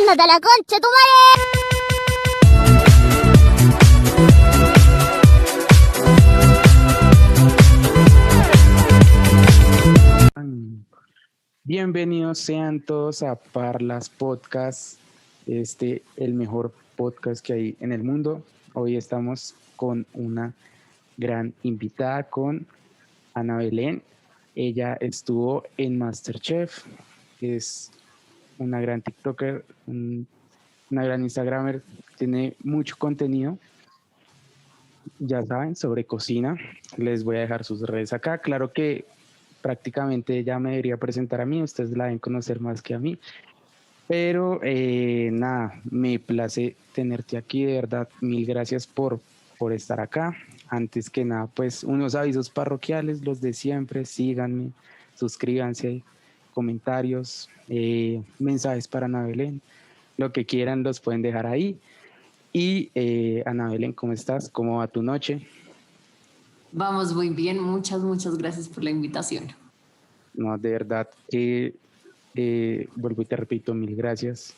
¡Ándate a la concha, tu madre! Bienvenidos sean todos a Parlas Podcast, el mejor podcast que hay en el mundo. Hoy estamos con una gran invitada, con Ana Belén. Ella estuvo en MasterChef, es una gran TikToker, una gran Instagramer, tiene mucho contenido, ya saben, sobre cocina. Les voy a dejar sus redes acá. Claro que prácticamente ella me debería presentar a mí, ustedes la deben conocer más que a mí. Pero nada, me place tenerte aquí, de verdad, mil gracias por estar acá. Antes que nada, pues unos avisos parroquiales, los de siempre, síganme, suscríbanse, comentarios, mensajes para Ana Belén, lo que quieran los pueden dejar ahí. Y Ana Belén, ¿cómo estás? ¿Cómo va tu noche? Vamos muy bien, muchas gracias por la invitación. No, de verdad que vuelvo y te repito, mil gracias.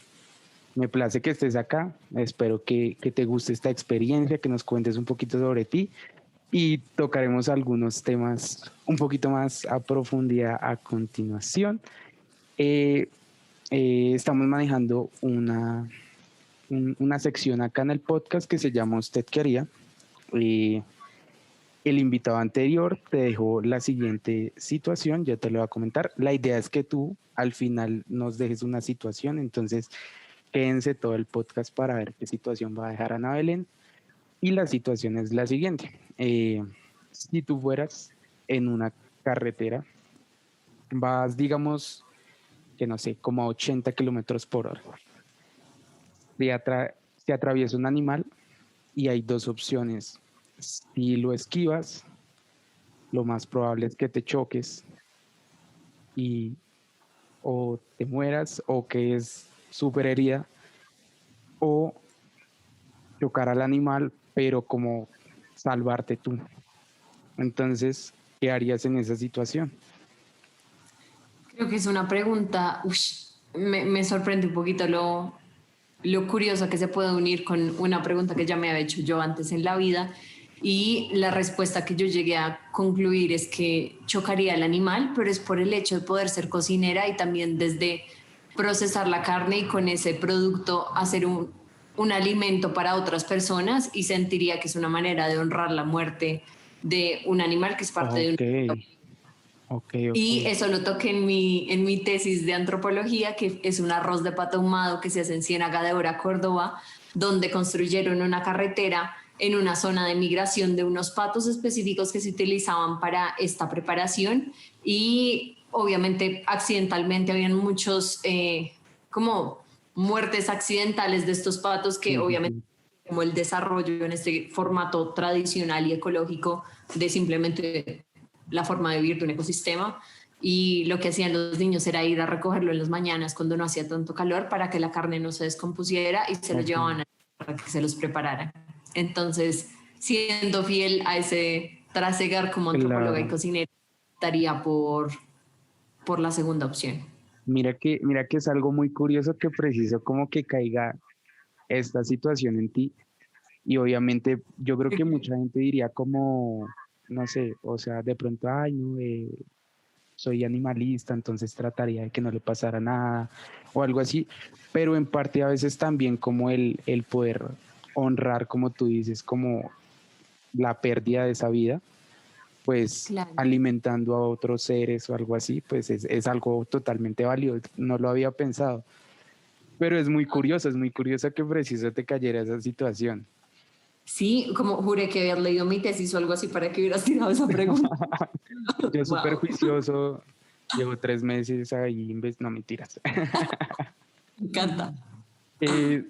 Me place que estés acá. Espero que te guste esta experiencia, que nos cuentes un poquito sobre ti y tocaremos algunos temas un poquito más a profundidad a continuación. Estamos manejando una sección acá en el podcast que se llama ¿Usted qué haría? El invitado anterior te dejó la siguiente situación, ya te lo voy a comentar. La idea es que tú al final nos dejes una situación, entonces quédense todo el podcast para ver qué situación va a dejar Ana Belén. Y la situación es la siguiente. Si tú fueras en una carretera, vas, digamos, que no sé, como a 80 kilómetros por hora. Se atraviesa un animal y hay dos opciones. Si lo esquivas, lo más probable es que te choques y o te mueras o que es súper herida, o chocar al animal, pero como salvarte tú. Entonces, ¿qué harías en esa situación? Creo que es una pregunta, me sorprende un poquito lo curioso que se puede unir con una pregunta que ya me había hecho yo antes en la vida, y la respuesta que yo llegué a concluir es que chocaría al animal, pero es por el hecho de poder ser cocinera y también desde procesar la carne y con ese producto hacer un alimento para otras personas, y sentiría que es una manera de honrar la muerte de un animal que es parte de un... Ok. Y eso lo toqué en mi tesis de antropología, que es un arroz de pato ahumado que se hace en Ciénaga de Ora, Córdoba, donde construyeron una carretera en una zona de migración de unos patos específicos que se utilizaban para esta preparación, y obviamente accidentalmente habían muchos como muertes accidentales de estos patos que obviamente como el desarrollo en este formato tradicional y ecológico de simplemente la forma de vivir de un ecosistema, y lo que hacían los niños era ir a recogerlo en las mañanas cuando no hacía tanto calor para que la carne no se descompusiera, y se lo llevaban para que se los prepararan. Entonces, siendo fiel a ese trasegar como antropóloga y cocinera, estaría por la segunda opción. Mira que es algo muy curioso que preciso como que caiga esta situación en ti. Y obviamente yo creo que mucha gente diría como, no sé, o sea, de pronto, ay, no, soy animalista, entonces trataría de que no le pasara nada o algo así, pero en parte a veces también como el poder honrar, como tú dices, como la pérdida de esa vida, pues Claro. alimentando a otros seres o algo así, pues es algo totalmente válido, no lo había pensado, pero es muy curioso que preciso te cayera esa situación. Sí, como juré que habías leído mi tesis o algo así para que hubieras tirado esa pregunta. Yo súper Wow. juicioso, llevo 3 meses ahí, no mentiras. Me encanta. Eh,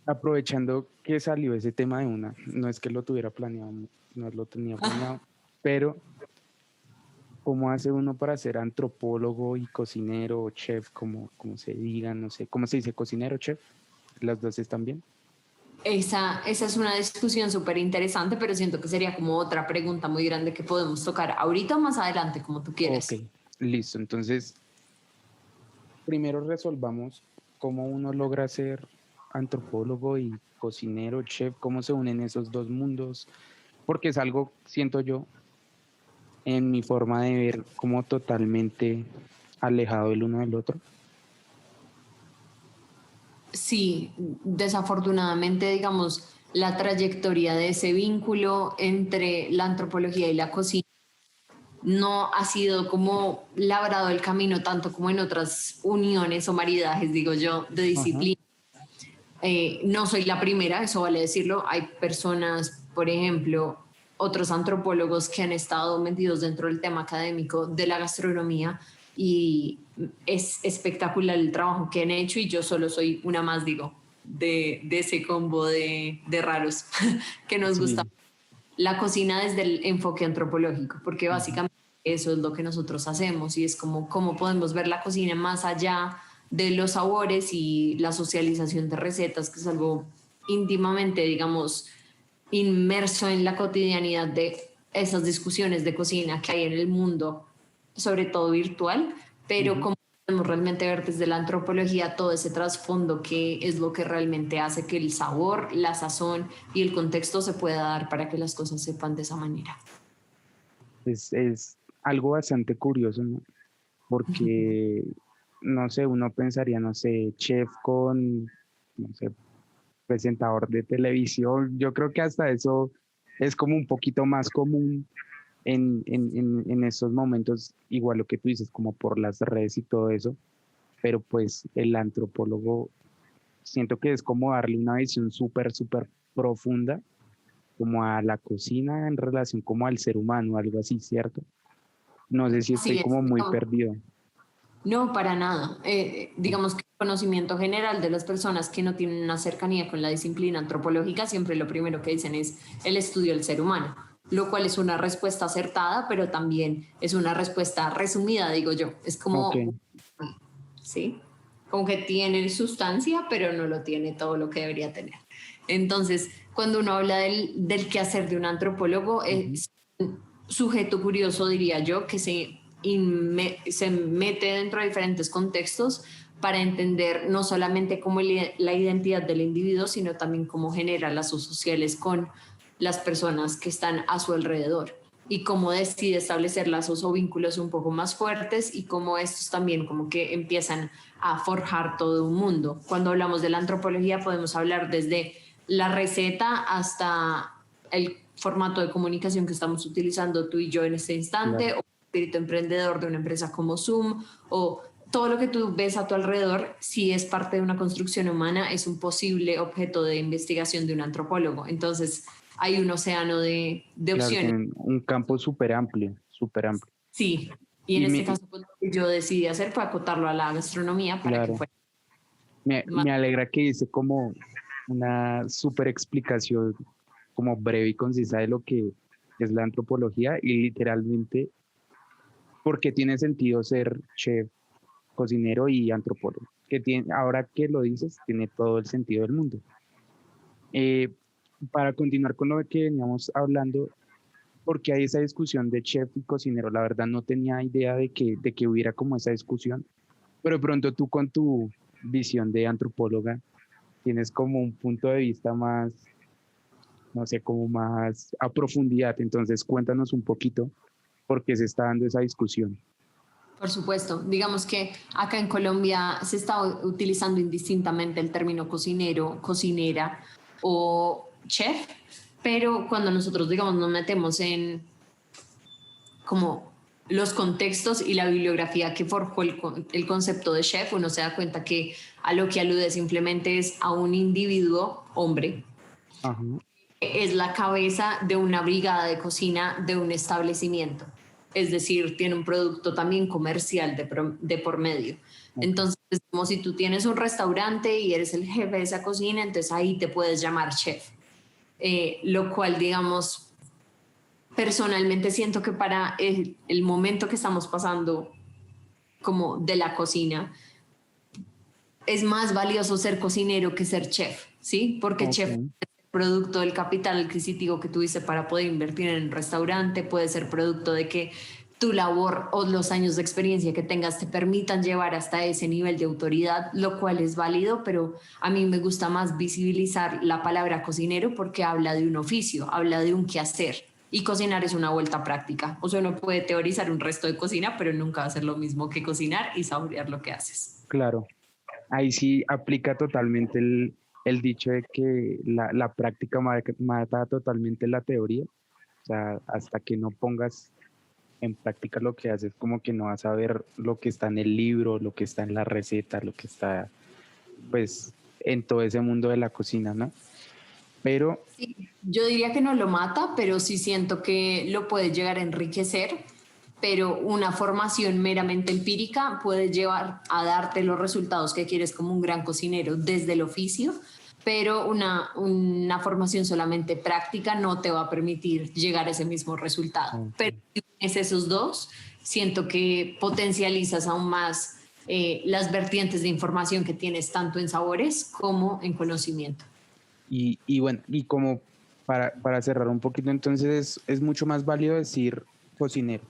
Aprovechando que salió ese tema de una, no es que lo tuviera planeado, no lo tenía planeado, pero ¿cómo hace uno para ser antropólogo y cocinero o chef, como se diga, no sé, cómo se dice, cocinero, chef? ¿Las dos están bien? Esa es una discusión súper interesante, pero siento que sería como otra pregunta muy grande que podemos tocar ahorita o más adelante, como tú Ok, quieres. listo. Entonces, primero resolvamos. cómo uno logra ser antropólogo y cocinero, chef, cómo se unen esos dos mundos, porque es algo, siento yo, en mi forma de ver, como totalmente alejado el uno del otro. Sí, desafortunadamente, digamos, la trayectoria de ese vínculo entre la antropología y la cocina no ha sido como labrado el camino tanto como en otras uniones o maridajes, digo yo, de Ajá. disciplina. No soy la primera, eso vale decirlo. Hay personas, por ejemplo, otros antropólogos que han estado metidos dentro del tema académico de la gastronomía y es espectacular el trabajo que han hecho y yo solo soy una más, digo, de ese combo de raros que nos gusta Sí. la cocina desde el enfoque antropológico, porque Ujú. básicamente eso es lo que nosotros hacemos y es como cómo podemos ver la cocina más allá de los sabores y la socialización de recetas, que es algo íntimamente, digamos, inmerso en la cotidianidad de esas discusiones de cocina que hay en el mundo, sobre todo virtual, pero Ujú. cómo podemos realmente ver desde la antropología todo ese trasfondo que es lo que realmente hace que el sabor, la sazón y el contexto se pueda dar para que las cosas sepan de esa manera. Es algo bastante curioso, ¿no? Porque, no sé, uno pensaría, no sé, chef con, no sé, presentador de televisión. Yo creo que hasta eso es como un poquito más común en estos momentos, igual lo que tú dices, como por las redes y todo eso, pero pues el antropólogo siento que es como darle una visión súper, súper profunda como a la cocina en relación como al ser humano, algo así, ¿cierto? No sé si estoy Así es, como muy digamos, perdido. no para nada. Digamos que el conocimiento general de las personas que no tienen una cercanía con la disciplina antropológica siempre lo primero que dicen es el estudio del ser humano, lo cual es una respuesta acertada, pero también es una respuesta resumida, digo yo. Es Ok, como, ¿sí? Como que tiene sustancia, pero no lo tiene todo lo que debería tener. Entonces, cuando uno habla del quehacer de un antropólogo, ujú, es un sujeto curioso, diría yo, que se mete dentro de diferentes contextos para entender no solamente cómo la identidad del individuo, sino también cómo genera lazos sociales con las personas que están a su alrededor y cómo decide establecer lazos o vínculos un poco más fuertes y cómo estos también como que empiezan a forjar todo un mundo. Cuando hablamos de la antropología podemos hablar desde la receta hasta el formato de comunicación que estamos utilizando tú y yo en este claro. instante, o el espíritu emprendedor de una empresa como Zoom, o todo lo que tú ves a tu alrededor, si es parte de una construcción humana, es un posible objeto de investigación de un antropólogo. Entonces, hay un océano de Claro, opciones. tienen un campo súper amplio, súper amplio. Sí, y en Y este me, caso pues, lo que yo decidí hacer fue acotarlo a la gastronomía para que claro, fuera más. me alegra que hice como una súper explicación como breve y concisa de lo que es la antropología y literalmente por qué tiene sentido ser chef, cocinero y antropólogo. Que tiene, ahora que lo dices, tiene todo el sentido del mundo. Eh, para continuar con lo que veníamos hablando, porque hay esa discusión de chef y cocinero, la verdad no tenía idea de que hubiera como esa discusión, pero de pronto tú con tu visión de antropóloga tienes como un punto de vista más, no sé, como más a profundidad, entonces cuéntanos un poquito por qué se está dando esa discusión. Por supuesto, digamos que acá en Colombia se está utilizando indistintamente el término cocinero, cocinera o chef, pero cuando nosotros, digamos, nos metemos en como los contextos y la bibliografía que forjó el concepto de chef, uno se da cuenta que a lo que alude simplemente es a un individuo, hombre, Ajá, es la cabeza de una brigada de cocina de un establecimiento. Es decir, tiene un producto también comercial de por medio. ok, Entonces, como si tú tienes un restaurante y eres el jefe de esa cocina, entonces ahí te puedes llamar chef. Lo cual, digamos, personalmente siento que para el momento que estamos pasando como de la cocina, es más valioso ser cocinero que ser chef, ¿sí? Porque ok, chef es producto del capital adquisitivo que tuviste para poder invertir en un restaurante, puede ser producto de que tu labor o los años de experiencia que tengas te permitan llevar hasta ese nivel de autoridad, lo cual es válido, pero a mí me gusta más visibilizar la palabra cocinero porque habla de un oficio, habla de un quehacer. Y cocinar es una vuelta práctica. O sea, uno puede teorizar un resto de cocina, pero nunca va a ser lo mismo que cocinar y saborear lo que haces. Claro, ahí sí aplica totalmente el dicho de que la práctica mata totalmente la teoría. O sea, hasta que no pongas en práctica lo que haces, como que no vas a ver lo que está en el libro, lo que está en la receta, lo que está, pues, en todo ese mundo de la cocina, ¿no? Pero, Sí, yo diría que no lo mata, pero sí siento que lo puede llegar a enriquecer, pero una formación meramente empírica puede llevar a darte los resultados que quieres como un gran cocinero desde el oficio, pero una formación solamente práctica no te va a permitir llegar a ese mismo resultado. Pero si tienes esos dos, siento que potencializas aún más las vertientes de información que tienes tanto en sabores como en conocimiento. y bueno, y como para cerrar un poquito, entonces es mucho más válido decir cocinero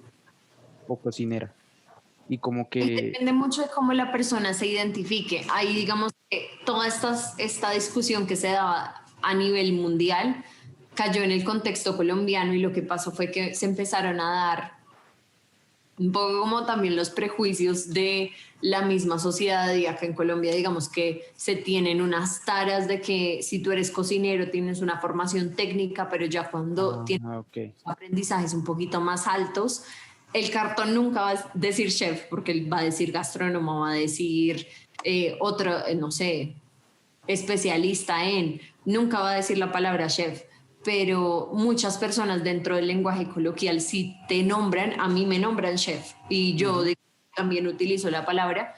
o cocinera. Y como que, Depende mucho de cómo la persona se identifique. Ahí digamos que toda esta discusión que se daba a nivel mundial cayó en el contexto colombiano y lo que pasó fue que se empezaron a dar un poco como también los prejuicios de la misma sociedad y acá en Colombia digamos que se tienen unas taras de que si tú eres cocinero tienes una formación técnica, pero ya cuando tienes ok, aprendizajes un poquito más altos, el cartón nunca va a decir chef porque él va a decir gastrónomo, va a decir otro, no sé, especialista en, nunca va a decir la palabra chef, pero muchas personas dentro del lenguaje coloquial si te nombran, a mí me nombran chef y yo también utilizo la palabra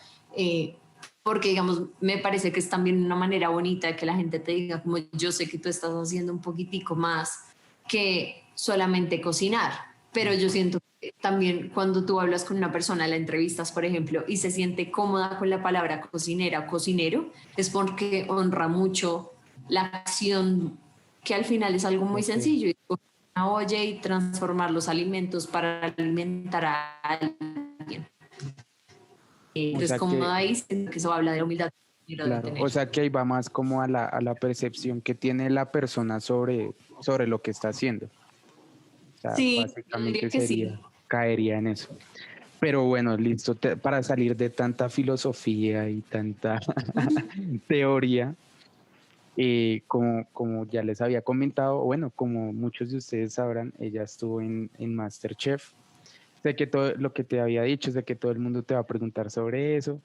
porque digamos me parece que es también una manera bonita de que la gente te diga como yo sé que tú estás haciendo un poquitico más que solamente cocinar, pero yo siento que también cuando tú hablas con una persona, la entrevistas, por ejemplo, y se siente cómoda con la palabra cocinera o cocinero, es porque honra mucho la acción, que al final es algo muy ok. sencillo, y coger una olla y transformar los alimentos para alimentar a alguien. O Entonces, sea como que, ahí siento que eso habla de humildad que debe claro, o tener. sea que ahí va más como a la percepción que tiene la persona sobre lo que está haciendo. O sea, Sí, yo básicamente diría que sí. caería en eso. Pero bueno, listo, para salir de tanta filosofía y tanta teoría, como ya les había comentado, bueno, como muchos de ustedes sabrán, ella estuvo en MasterChef. Sé que todo lo que te había dicho, sé que todo el mundo te va a preguntar sobre eso,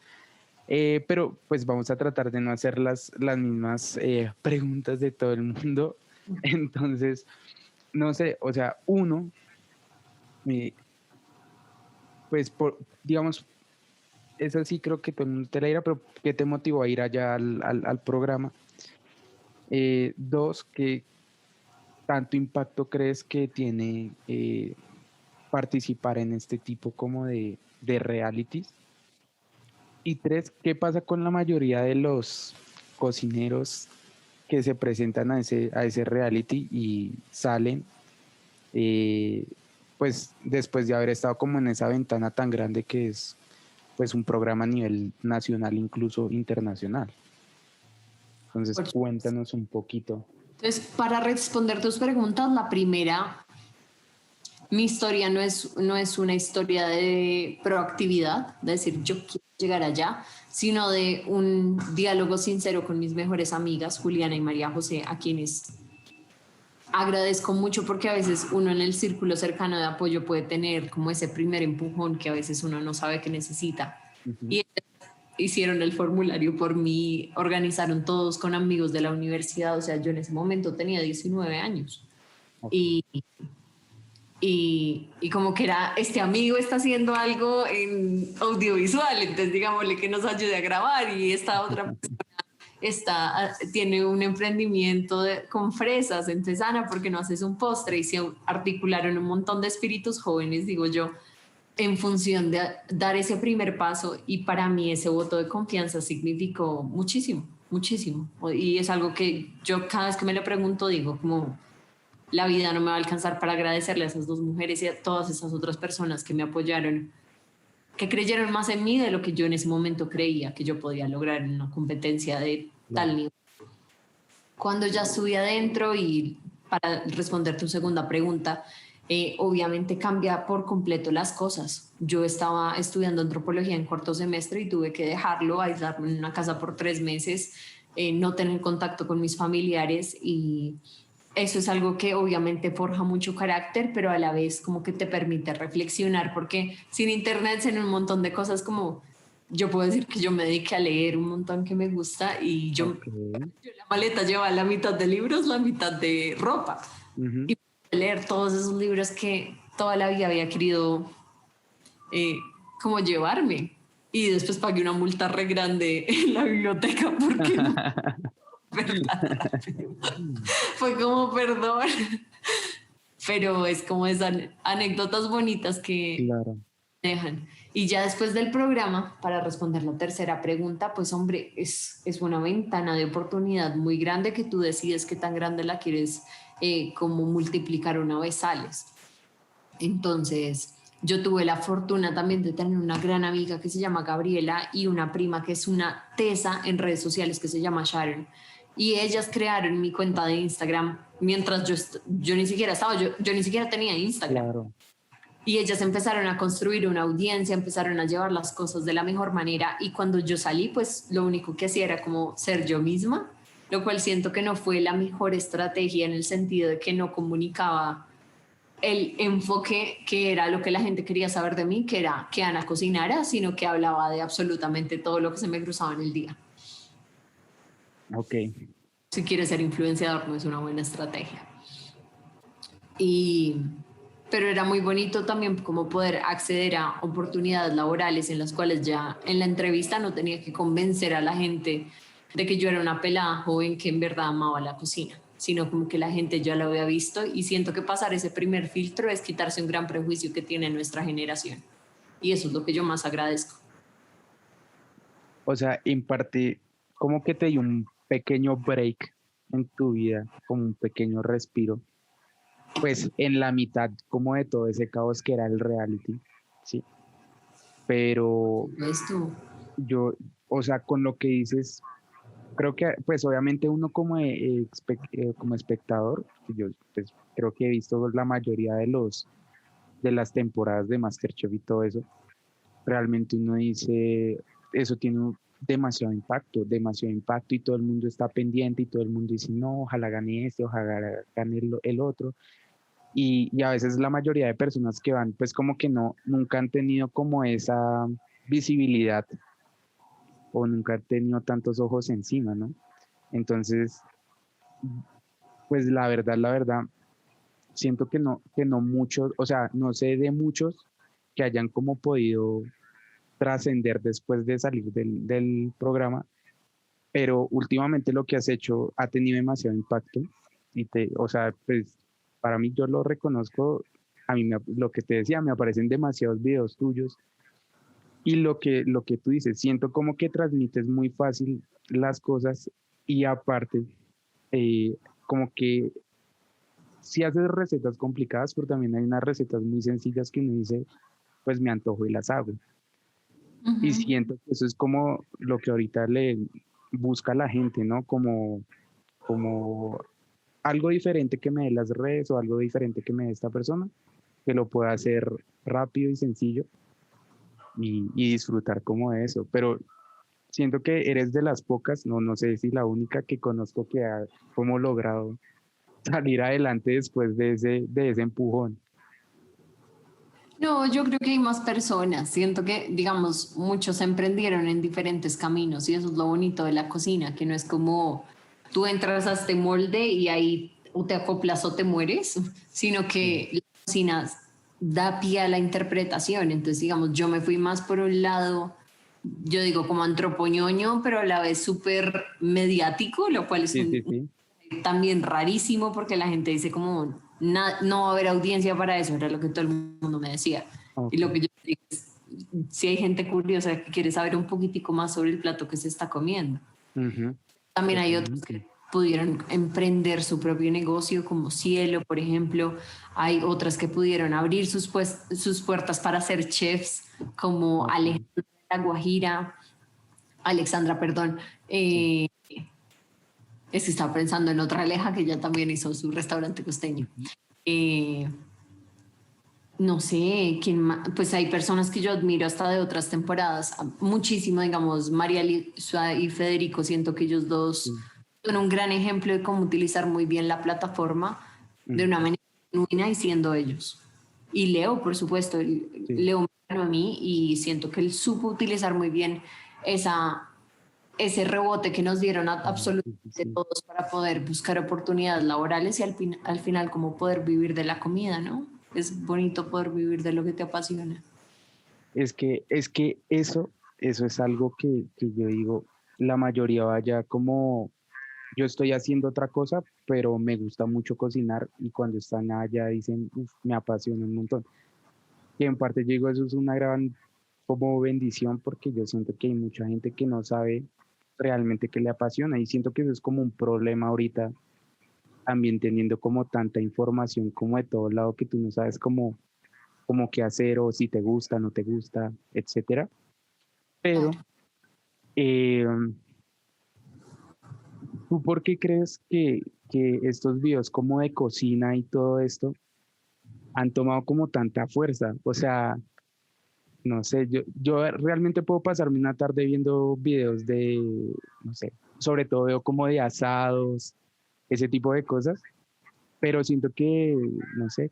pero pues vamos a tratar de no hacer las mismas preguntas de todo el mundo. Entonces, no sé, o sea, uno, eh, pues digamos, eso sí creo que todo el mundo te la dirá, pero ¿qué te motivó a ir allá al programa? Dos, ¿qué tanto impacto crees que tiene participar en este tipo como de realities? Y tres, ¿qué pasa con la mayoría de los cocineros que se presentan a ese reality y salen, eh, pues después de haber estado como en esa ventana tan grande que es pues un programa a nivel nacional, incluso internacional? Entonces, cuéntanos un poquito. Entonces, para responder tus preguntas, la primera, mi historia no es una historia de proactividad, de decir yo quiero llegar allá, sino de un diálogo sincero con mis mejores amigas, Juliana y María José, a quienes agradezco mucho porque a veces uno en el círculo cercano de apoyo puede tener como ese primer empujón que a veces uno no sabe que necesita. Ujú. Y hicieron el formulario por mí, organizaron todos con amigos de la universidad, o sea, yo en ese momento tenía 19 años. Ok. Y y como que era, este amigo está haciendo algo en audiovisual, entonces digámosle que nos ayude a grabar y esta otra tiene un emprendimiento con fresas, entonces Ana, ¿por qué no haces un postre? Y se articularon un montón de espíritus jóvenes, digo yo, en función de dar ese primer paso y para mí ese voto de confianza significó muchísimo, muchísimo. Y es algo que yo cada vez que me lo pregunto digo como la vida no me va a alcanzar para agradecerle a esas dos mujeres y a todas esas otras personas que me apoyaron, que creyeron más en mí de lo que yo en ese momento creía que yo podía lograr en una competencia de tal nivel. Cuando ya estuve adentro y para responder tu segunda pregunta, obviamente cambia por completo las cosas. Yo estaba estudiando antropología en cuarto semestre y tuve que dejarlo, aislarme en una casa por 3 meses, no tener contacto con mis familiares, y eso es algo que obviamente forja mucho carácter, pero a la vez como que te permite reflexionar, porque sin internet, en un montón de cosas, como yo puedo decir que yo me dediqué a leer un montón que me gusta, y yo la maleta lleva la mitad de libros, la mitad de ropa. Y leer todos esos libros que toda la vida había querido como llevarme. Y después pagué una multa re grande en la biblioteca porque no. ¿Verdad? Fue como perdón. Pero es como esas anécdotas bonitas que dejan. Y ya después del programa, para responder la tercera pregunta, pues hombre, es una ventana de oportunidad muy grande que tú decides qué tan grande la quieres como multiplicar una vez sales. Entonces, yo tuve la fortuna también de tener una gran amiga que se llama Gabriela y una prima que es una tesa en redes sociales que se llama Sharon. Y ellas crearon mi cuenta de Instagram mientras yo ni siquiera estaba, yo ni siquiera tenía Instagram. Claro. Y ellas empezaron a construir una audiencia, empezaron a llevar las cosas de la mejor manera, y cuando yo salí, pues lo único que hacía era como ser yo misma, lo cual siento que no fue la mejor estrategia en el sentido de que no comunicaba el enfoque que era lo que la gente quería saber de mí, que era que Ana cocinara, sino que hablaba de absolutamente todo lo que se me cruzaba en el día. Ok. Si quieres ser influenciador, no es una buena estrategia. Pero era muy bonito también como poder acceder a oportunidades laborales en las cuales ya en la entrevista no tenía que convencer a la gente de que yo era una pelada joven que en verdad amaba la cocina, sino como que la gente ya lo había visto, y siento que pasar ese primer filtro es quitarse un gran prejuicio que tiene nuestra generación, y eso es lo que yo más agradezco. O sea, impartí, como que te dio un pequeño break en tu vida, como un pequeño respiro, pues en la mitad como de todo ese caos que era el reality, ¿sí? Pero Esto. yo, o sea, con lo que dices, creo que pues obviamente uno como, como espectador, yo pues, creo que he visto la mayoría de las temporadas de MasterChef y todo eso, realmente uno dice, eso tiene demasiado impacto, y todo el mundo está pendiente y todo el mundo dice, no, ojalá gane este, ojalá gane el otro. Y a veces la mayoría de personas que van, pues como que no, nunca han tenido como esa visibilidad o nunca han tenido tantos ojos encima, ¿no? Entonces, pues la verdad, siento que no muchos, o sea, no sé de muchos que hayan como podido trascender después de salir del programa, pero últimamente lo que has hecho ha tenido demasiado impacto o sea, pues para mí yo lo reconozco, a mí lo que te decía, me aparecen demasiados videos tuyos, y lo que tú dices, siento como que transmites muy fácil las cosas, y aparte, eh, como que sí haces recetas complicadas, pero también hay unas recetas muy sencillas que uno dice, pues me antojo y las hago. Y siento que eso es como lo que ahorita le busca a la gente, ¿no? Como algo diferente que me dé las redes, o algo diferente que me dé esta persona, que lo pueda hacer rápido y sencillo, y disfrutar como de eso. Pero siento que eres de las pocas, no sé si la única que conozco que ha como logrado salir adelante después de ese empujón. No, yo creo que hay más personas. Siento que, digamos, muchos emprendieron en diferentes caminos, y eso es lo bonito de la cocina, que no es como tú entras a este molde y ahí o te acoplas o te mueres, sino que la cocina da pie a la interpretación. Entonces, digamos, yo me fui más por un lado, yo digo como antropoñoño, pero a la vez súper mediático, lo cual es Sí, sí, sí. también rarísimo, porque la gente dice como no va a haber audiencia para eso, era lo que todo el mundo me decía. Y lo Okay. que yo digo es, si hay gente curiosa que quiere saber un poquitico más sobre el plato que se está comiendo. Ujú. También hay otros que Totalmente. pudieron emprender su propio negocio, como Cielo, por ejemplo. Hay otras que pudieron abrir sus puertas para ser chefs, como Alexandra, perdón. Sí. Es que estaba pensando en otra Aleja que ya también hizo su restaurante costeño. Ujú. Eh, no sé, quién más, pues hay personas que yo admiro hasta de otras temporadas, muchísimo, digamos, María Lisa y Federico, siento que ellos dos Sí. son un gran ejemplo de cómo utilizar muy bien la plataforma de una Ujú. manera genuina y siendo ellos. Y Leo, por supuesto, Sí. Leo me ganó a mí y siento que él supo utilizar muy bien esa, ese rebote que nos dieron absolutamente Sí, sí, sí. todos para poder buscar oportunidades laborales y al final como poder vivir de la comida, ¿no? Es bonito poder vivir de lo que te apasiona. Es que eso es algo que yo digo, la mayoría vaya como, yo estoy haciendo otra cosa, pero me gusta mucho cocinar y cuando están allá dicen, "Uf, me apasiona un montón". Y en parte yo digo, eso es una gran como bendición porque yo siento que hay mucha gente que no sabe realmente qué le apasiona y siento que eso es como un problema ahorita, también teniendo como tanta información como de todo lado que tú no sabes cómo qué hacer o si te gusta, no te gusta, etcétera. Pero, Claro. eh, ¿tú por qué crees que estos videos como de cocina y todo esto han tomado como tanta fuerza? O sea, no sé, yo realmente puedo pasarme una tarde viendo videos de, no sé, sobre todo veo como de asados, ese tipo de cosas, pero siento que, no sé,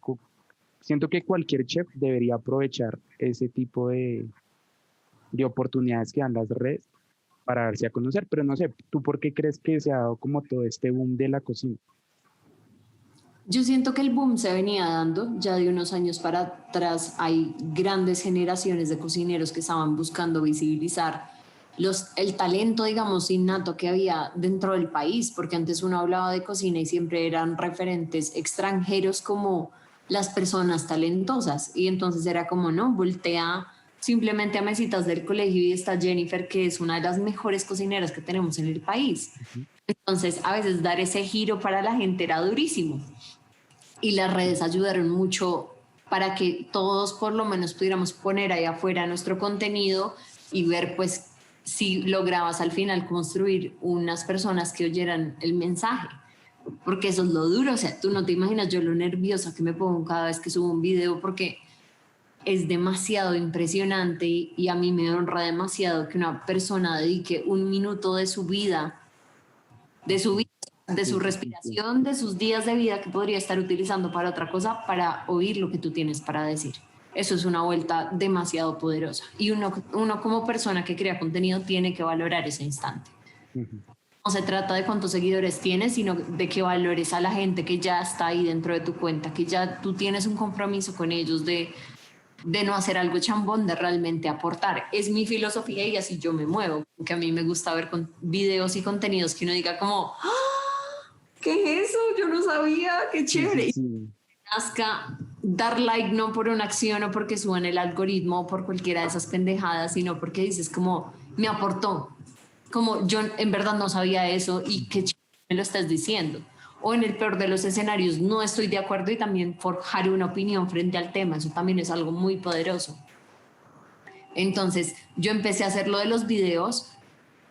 siento que cualquier chef debería aprovechar ese tipo de oportunidades que dan las redes para darse a conocer, pero no sé, ¿tú por qué crees que se ha dado como todo este boom de la cocina? Yo siento que el boom se venía dando ya de unos años para atrás. Hay grandes generaciones de cocineros que estaban buscando visibilizar el talento, digamos, innato que había dentro del país, porque antes uno hablaba de cocina y siempre eran referentes extranjeros como las personas talentosas. Y entonces era como, no, voltea simplemente a mesitas del colegio y está Jennifer, que es una de las mejores cocineras que tenemos en el país. Ujú. Entonces, a veces dar ese giro para la gente era durísimo y las redes ayudaron mucho para que todos por lo menos pudiéramos poner ahí afuera nuestro contenido y ver pues si lograbas al final construir unas personas que oyeran el mensaje. Porque eso es lo duro, o sea, tú no te imaginas yo lo nerviosa que me pongo cada vez que subo un video porque es demasiado impresionante y a mí me honra demasiado que una persona dedique un minuto de su Ok. vida, de Sí, su sí, sí, sí. respiración, de sus días de vida que podría estar utilizando para otra cosa, para oír lo que tú tienes para decir. Eso es una vuelta demasiado poderosa. Y uno como persona que crea contenido tiene que valorar ese instante. Ujú. No se trata de cuántos seguidores tienes, sino de que valores a la gente que ya está ahí dentro de tu cuenta, que ya tú tienes un compromiso con ellos de no hacer algo chambón, de realmente aportar. Es mi filosofía y así yo me muevo, porque a mí me gusta ver con videos y contenidos que uno diga como, ¿qué es eso? Yo no sabía, qué Sí, sí, chévere. Y sí. nazca dar like no por una acción o porque suban el algoritmo o por cualquiera de esas pendejadas, sino porque dices como, me aportó, como yo en verdad no sabía eso y qué Ujú. chévere me lo estás diciendo. O en el peor de los escenarios, no estoy de acuerdo y también forjar una opinión frente al tema, eso también es algo muy poderoso. Entonces, yo empecé a hacer lo de los videos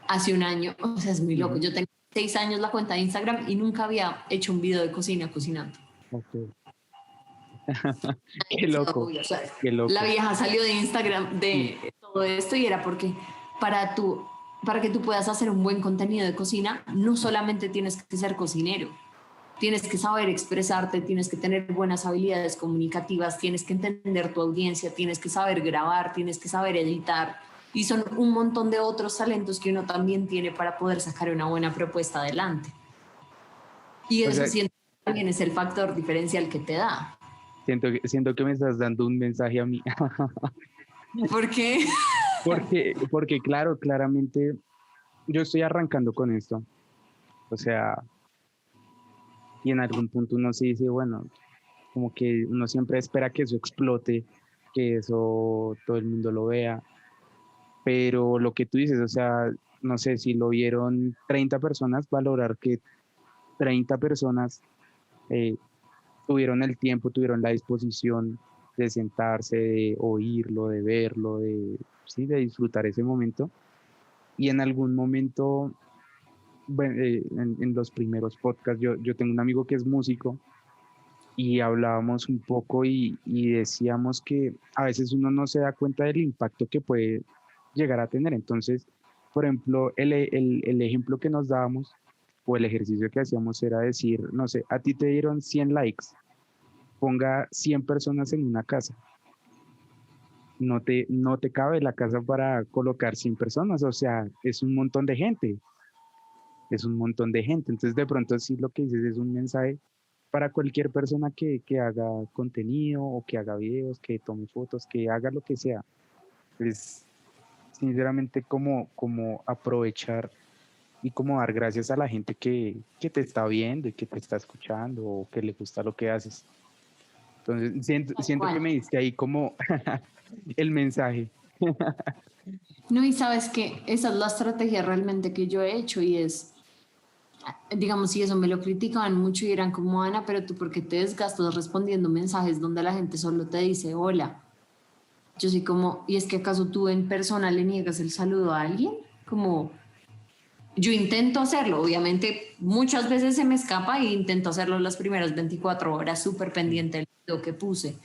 hace un año, o sea, es muy loco. Ujú. Yo tengo 6 años la cuenta de Instagram y nunca había hecho un video de cocina cocinando. Ok. Qué Demasiado loco, obvio, o sea, qué la loco. vieja salió de Instagram Sí. de todo esto y era porque para tú, para que tú puedas hacer un buen contenido de cocina, no solamente tienes que ser cocinero, tienes que saber expresarte, tienes que tener buenas habilidades comunicativas, tienes que entender tu audiencia, tienes que saber grabar, tienes que saber editar. Y son un montón de otros talentos que uno también tiene para poder sacar una buena propuesta adelante. Y O eso sea, siento que también es el factor diferencial que te da. siento que me estás dando un mensaje a mí. Porque Porque claro, claramente yo estoy arrancando con esto. O sea, y en algún punto uno se dice, bueno, como que uno siempre espera que eso explote, que eso todo el mundo lo vea, pero lo que tú dices, o sea, no sé, si lo vieron 30 personas, valorar que 30 personas eh, tuvieron el tiempo, tuvieron la disposición de sentarse, de oírlo, de verlo, sí, de disfrutar ese momento. Y en algún momento, bueno, en los primeros podcasts, yo tengo un amigo que es músico y hablábamos un poco y decíamos que a veces uno no se da cuenta del impacto que puede llegar a tener. Entonces, por ejemplo, el ejemplo que nos dábamos o el ejercicio que hacíamos era decir, no sé, a ti te dieron 100 likes, ponga 100 personas en una casa. No te cabe la casa para colocar 100 personas, o sea, es un montón de gente, es un montón de gente. Entonces, de pronto, sí lo que dices es un mensaje para cualquier persona que haga contenido o que haga videos, que tome fotos, que haga lo que sea. Es sinceramente como aprovechar y como dar gracias a la gente que te está viendo y que te está escuchando o que le gusta lo que haces. Entonces, siento que ¿Cuál? me diste ahí como el mensaje. No, y sabes que esa es la estrategia realmente que yo he hecho y es, digamos, si eso me lo criticaban mucho y eran como, Ana, pero tú, ¿por qué te desgastas respondiendo mensajes donde la gente solo te dice hola? Yo soy como, ¿y es que acaso tú en persona le niegas el saludo a alguien? Como, yo intento hacerlo, obviamente muchas veces se me escapa e intento hacerlo las primeras 24 horas súper pendiente de lo que puse,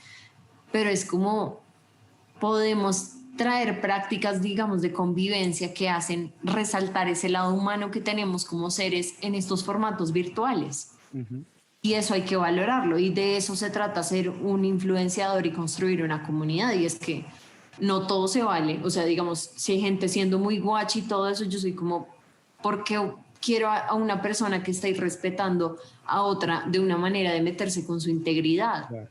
pero es como podemos traer prácticas, digamos, de convivencia que hacen resaltar ese lado humano que tenemos como seres en estos formatos virtuales. Ujú. Y eso hay que valorarlo y de eso se trata, ser un influenciador y construir una comunidad. Y es que no todo se vale. O sea, digamos, si hay gente siendo muy guachi y todo eso, yo soy como, ¿por qué quiero a una persona que está irrespetando a otra de una manera de meterse con su integridad? Claro,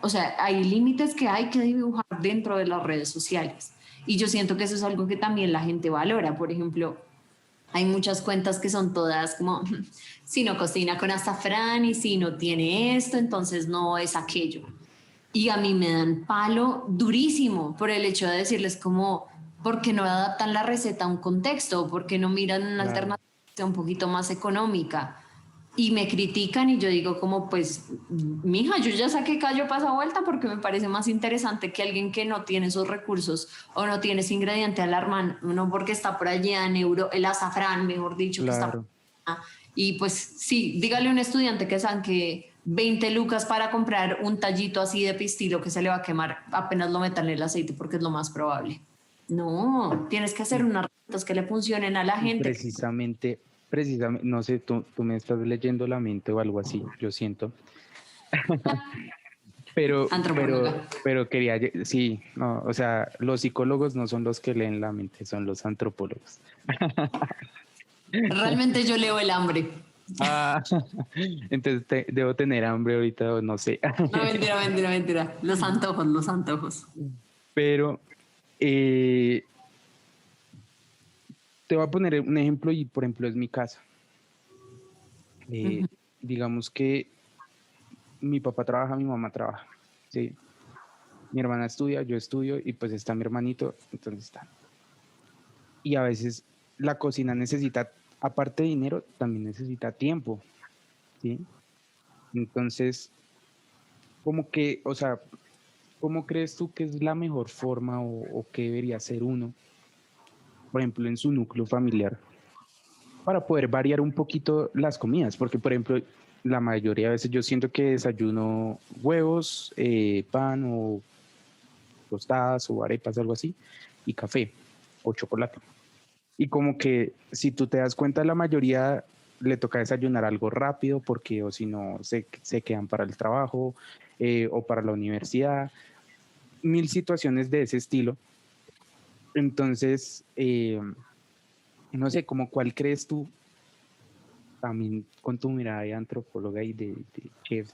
O sea, hay límites que hay que dibujar dentro de las redes sociales. Y yo siento que eso es algo que también la gente valora. Por ejemplo, hay muchas cuentas que son todas como, si no cocina con azafrán y si no tiene esto, entonces no es aquello. Y a mí me dan palo durísimo por el hecho de decirles como, ¿por qué no adaptan la receta a un contexto? ¿Por qué no miran una claro, alternativa un poquito más económica? Y me critican y yo digo como, pues, mija, yo ya saqué callo para esa vuelta porque me parece más interesante que alguien que no tiene esos recursos o no tiene ese ingrediente alarmante, no porque está por allá en euro, el azafrán, mejor dicho, que está por claro. allá. Y pues sí, dígale a un estudiante que saque 20 lucas para comprar un tallito así de pistilo que se le va a quemar apenas lo metan en el aceite porque es lo más probable. No, tienes que hacer Y, unas recetas que le funcionen a la y gente. precisamente, no sé, tú me estás leyendo la mente o algo así, yo siento. Antropóloga. Pero quería, sí, no, o sea, los psicólogos no son los que leen la mente, son los antropólogos. Realmente yo leo el hambre. Ah, entonces debo tener hambre ahorita, o no sé. No, mentira, mentira, mentira. Los antojos, los antojos. Pero eh, te voy a poner un ejemplo y, por ejemplo, es mi casa. Eh, digamos que mi papá trabaja, mi mamá trabaja, ¿sí? Mi hermana estudia, yo estudio y pues está mi hermanito, entonces está. Y a veces la cocina necesita, aparte de dinero, también necesita tiempo, ¿sí? Entonces, como que, o sea, ¿cómo crees tú que es la mejor forma o qué debería hacer uno, por ejemplo, en su núcleo familiar, para poder variar un poquito las comidas? Porque, por ejemplo, la mayoría de veces yo siento que desayuno huevos, pan o tostadas o arepas, algo así, y café o chocolate. Y como que si tú te das cuenta, la mayoría le toca desayunar algo rápido porque o si no se quedan para el trabajo o para la universidad, mil situaciones de ese estilo. Entonces, no sé, como cuál crees tú, también con tu mirada de antropóloga y de chef,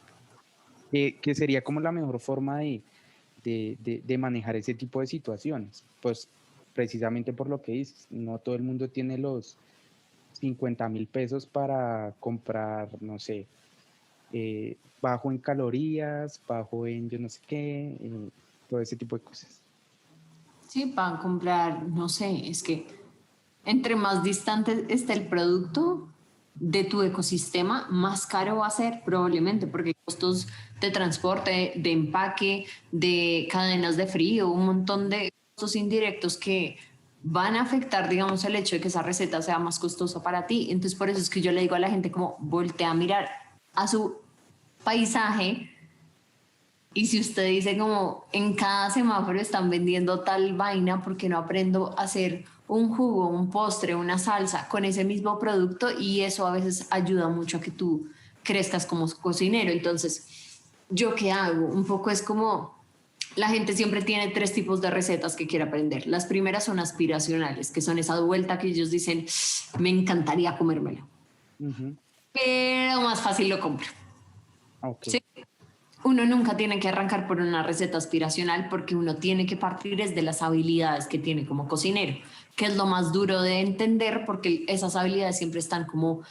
que sería como la mejor forma de manejar ese tipo de situaciones. Pues precisamente por lo que dices, no todo el mundo tiene los 50.000 pesos para comprar, no sé, bajo en calorías, bajo en yo no sé qué, todo ese tipo de cosas. Sí, para comprar, no sé, es que entre más distante está el producto, de tu ecosistema, más caro va a ser probablemente, porque hay costos de transporte, de empaque, de cadenas de frío, un montón de costos indirectos que van a afectar, digamos, el hecho de que esa receta sea más costosa para ti. Entonces, por eso es que yo le digo a la gente como voltea a mirar a su paisaje, y si usted dice como en cada semáforo están vendiendo tal vaina, ¿por qué no aprendo a hacer un jugo, un postre, una salsa con ese mismo producto? Y eso a veces ayuda mucho a que tú crezcas como cocinero. Entonces, ¿yo qué hago? Un poco es como la gente siempre tiene 3 tipos de recetas que quiere aprender. Las primeras son aspiracionales, que son esa vuelta que ellos dicen, me encantaría comérmelo, Ujú. pero más fácil lo compro. Ok, ¿Sí? Uno nunca tiene que arrancar por una receta aspiracional porque uno tiene que partir desde las habilidades que tiene como cocinero, que es lo más duro de entender porque esas habilidades siempre están como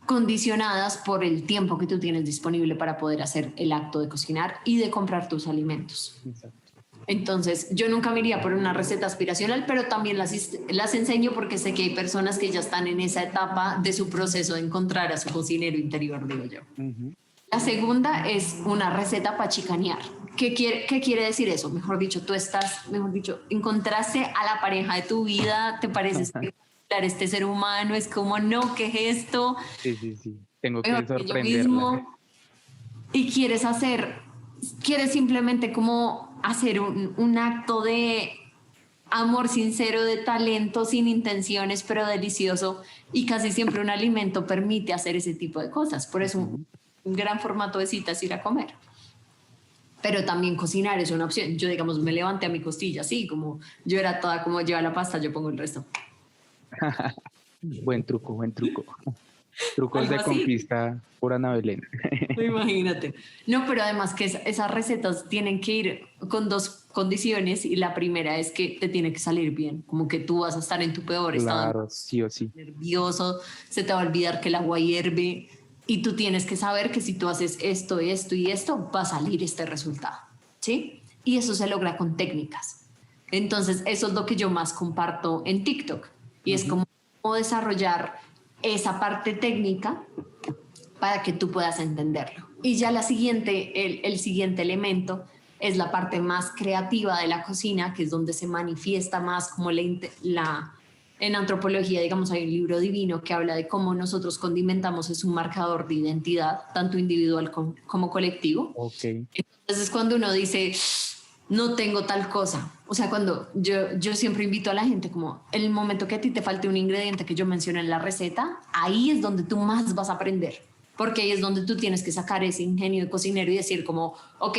condicionadas por el tiempo que tú tienes disponible para poder hacer el acto de cocinar y de comprar tus alimentos. exacto. Entonces, yo nunca me iría por una receta aspiracional, pero también las enseño porque sé que hay personas que ya están en esa etapa de su proceso de encontrar a su cocinero interior, digo yo. Ujú. La segunda es una receta para chicanear. ¿Qué quiere decir eso? Mejor dicho, tú estás, mejor dicho, encontraste a la pareja de tu vida, te parece espectacular este ser humano, es como, no, ¿qué es esto? Sí, sí, sí. Tengo Mejor que que yo sorprenderla. mismo. Y quieres simplemente como hacer un acto de amor sincero, de talento, sin intenciones, pero delicioso. Y casi siempre un alimento permite hacer ese tipo de cosas. Por eso Ujú. un gran formato de cita es ir a comer. Pero también cocinar es una opción. Yo, digamos, me levanté a mi costilla, así como yo era toda como lleva la pasta, yo pongo el resto. Buen truco, buen truco. Trucos Algo de así. conquista por Ana Belén. Imagínate. No, pero además que esas recetas tienen que ir con 2 condiciones y la primera es que te tiene que salir bien, como que tú vas a estar en tu peor estado Claro, sí o sí. nervioso, se te va a olvidar que el agua hierve y tú tienes que saber que si tú haces esto, esto y esto, va a salir este resultado, ¿sí? Y eso se logra con técnicas. Entonces, eso es lo que yo más comparto en TikTok y es Ujú. como desarrollar esa parte técnica para que tú puedas entenderlo. Y ya el siguiente elemento es la parte más creativa de la cocina, que es donde se manifiesta más como en antropología, digamos, hay un libro divino que habla de cómo nosotros condimentamos, es un marcador de identidad, tanto individual como colectivo. Ok, Entonces, cuando uno dice, no tengo tal cosa, o sea, cuando yo siempre invito a la gente como, en el momento que a ti te falte un ingrediente que yo mencioné en la receta, ahí es donde tú más vas a aprender, porque ahí es donde tú tienes que sacar ese ingenio de cocinero y decir como, ok,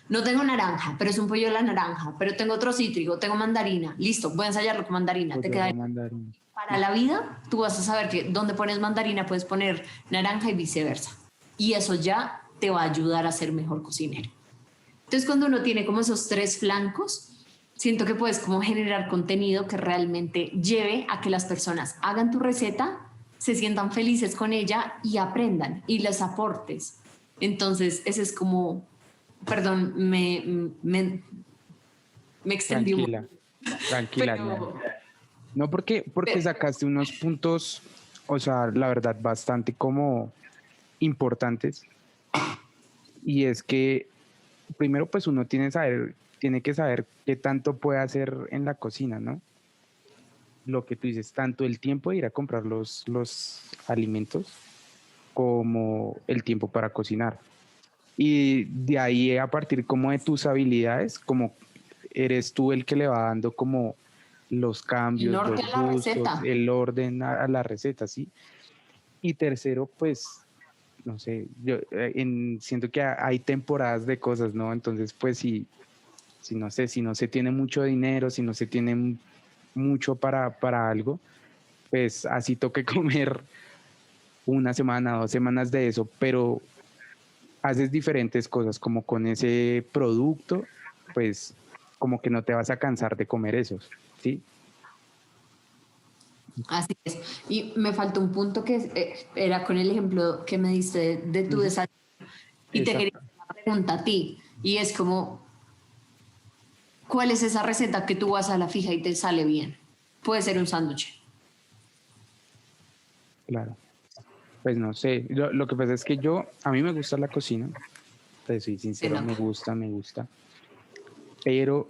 no tengo naranja, pero es un pollo a la naranja, pero tengo otro cítrico, tengo mandarina, listo, voy a ensayarlo con mandarina, te pollo a queda la mandarina. para la vida, tú vas a saber que donde pones mandarina puedes poner naranja y viceversa. Y eso ya te va a ayudar a ser mejor cocinero. Entonces, cuando uno tiene como esos 3 flancos, siento que puedes como generar contenido que realmente lleve a que las personas hagan tu receta, se sientan felices con ella y aprendan y les aportes. Entonces, ese es como, perdón, me extendí un Tranquila, poco, tranquila, no. pero No porque sacaste unos puntos, o sea, la verdad, bastante como importantes. Y es que primero, pues uno tiene que saber qué tanto puede hacer en la cocina, ¿no? Lo que tú dices, tanto el tiempo de ir a comprar los alimentos como el tiempo para cocinar. Y de ahí a partir como de tus habilidades, como eres tú el que le va dando como los el cambios, norte los a la gustos, receta. el orden a la receta, ¿sí? Y tercero, pues, no sé, yo siento que hay temporadas de cosas, ¿no? Entonces, pues, si no sé, si no se tiene mucho dinero, si no se tiene mucho para algo, pues así toque comer una semana, 2 semanas de eso, pero haces diferentes cosas, como con ese producto, pues como que no te vas a cansar de comer esos, ¿sí? Así es. Y me faltó un punto que era con el ejemplo que me diste de tu Ujú. desayuno. Y te quería Exacto. hacer una pregunta a ti. Y es como, ¿cuál es esa receta que tú vas a la fija y te sale bien? Puede ser un sándwich. claro. Pues no sé, lo que pasa es que a mí me gusta la cocina, te soy Se sincero, nota. me gusta, pero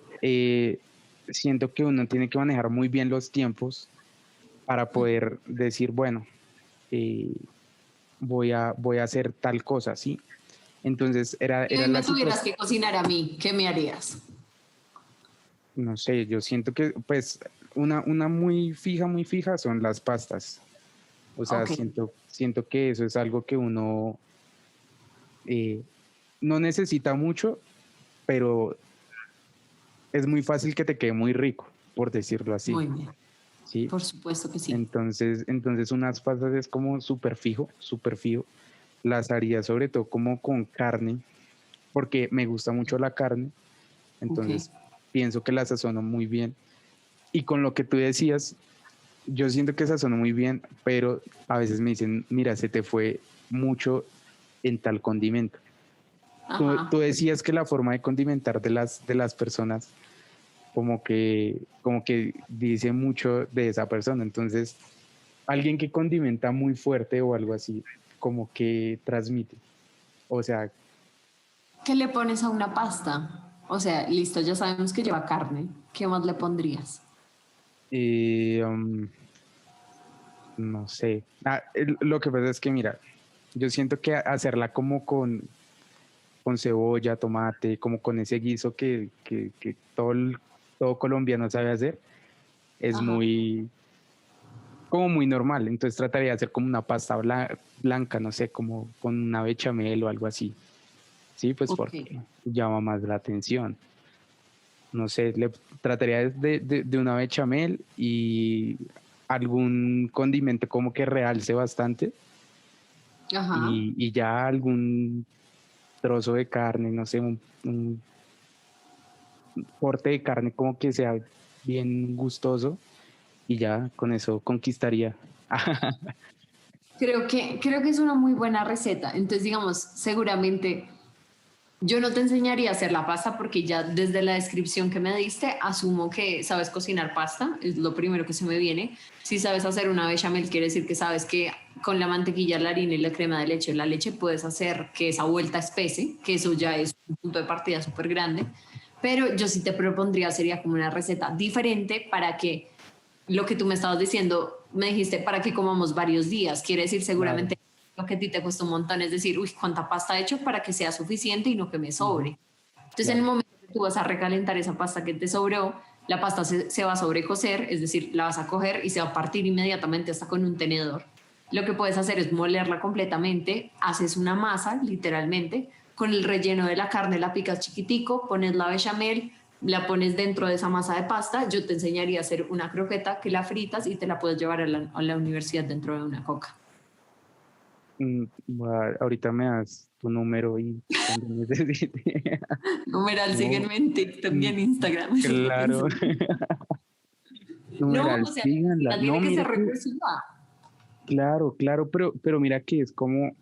siento que uno tiene que manejar muy bien los tiempos para poder decir, bueno, eh, voy a hacer tal cosa, ¿sí? Entonces Si era hoy me la tuvieras situación, que cocinar a mí, ¿qué me harías? no sé, yo siento que pues una muy fija son las pastas. O sea, Ok. siento que eso es algo que uno eh, no necesita mucho, pero es muy fácil que te quede muy rico, por decirlo así, Muy bien. ¿sí? Por supuesto que sí. Entonces unas pastas es como súper fijo, súper fijo. Las haría sobre todo como con carne, porque me gusta mucho la carne, Ok. entonces pienso que la sazono muy bien. Y con lo que tú decías, yo siento que sazono muy bien, pero a veces me dicen, mira, se te fue mucho en tal condimento. Tú Ajá. decías que la forma de condimentar de las personas como que dice mucho de esa persona. Entonces, alguien que condimenta muy fuerte o algo así, como que transmite. O sea, ¿Qué le pones a una pasta? O sea, listo, ya sabemos que lleva carne. ¿Qué más le pondrías? eh, um, no sé. Lo que pasa es que, mira, yo siento que hacerla como con cebolla, tomate, como con ese guiso que todo colombiano sabe hacer, es Ajá. como muy normal. Entonces trataría de hacer como una pasta blanca, no sé, como con una bechamel o algo así. Sí, pues Ok. porque llama más la atención. No sé, le trataría de una bechamel y algún condimento como que realce bastante Ajá. y ya algún trozo de carne, no sé, un corte de carne como que sea bien gustoso y ya con eso conquistaría. Creo que es una muy buena receta. Entonces, digamos, seguramente yo no te enseñaría a hacer la pasta porque ya desde la descripción que me diste asumo que sabes cocinar pasta, es lo primero que se me viene. Si sabes hacer una bechamel, quiere decir que sabes que con la mantequilla, la harina y la crema de leche, la leche puedes hacer que esa vuelta espese, que eso ya es un punto de partida súper grande. Pero yo sí te propondría, sería como una receta diferente para que lo que tú me estabas diciendo, me dijiste para que comamos varios días, quiere decir Claro. seguramente lo que a ti te cuesta un montón es decir, uy, ¿cuánta pasta he hecho para que sea suficiente y no que me Ujú, sobre? Entonces, en el claro. momento que tú vas a recalentar esa pasta que te sobró, la pasta se va a sobrecocer, es decir, la vas a coger y se va a partir inmediatamente hasta con un tenedor. Lo que puedes hacer es molerla completamente, haces una masa, literalmente, con el relleno de la carne la picas chiquitico, pones la bechamel, la pones dentro de esa masa de pasta. Yo te enseñaría a hacer una croqueta que la fritas y te la puedes llevar a la universidad dentro de una coca. Ahorita me das tu número y cuando necesite. Numeral, No, sígueme en TikTok y mm, en Instagram, es lo que claro. pienso. No, Numeral, o sea, la síganla. cocina No, tiene que ser mira que, recursiva. claro, pero mira que es como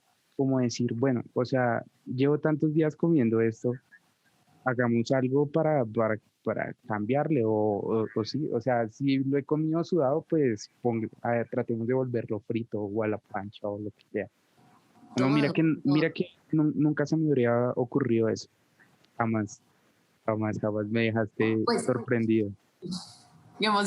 decir, bueno, o sea, llevo tantos días comiendo esto, hagamos algo para cambiarle, o sí, o sea, si lo he comido sudado, pues a ver, tratemos de volverlo frito o a la plancha o lo que sea. No, mira Todo, que, todo. mira que nunca se me hubiera ocurrido eso, jamás, jamás me dejaste Pues, sorprendido. digamos,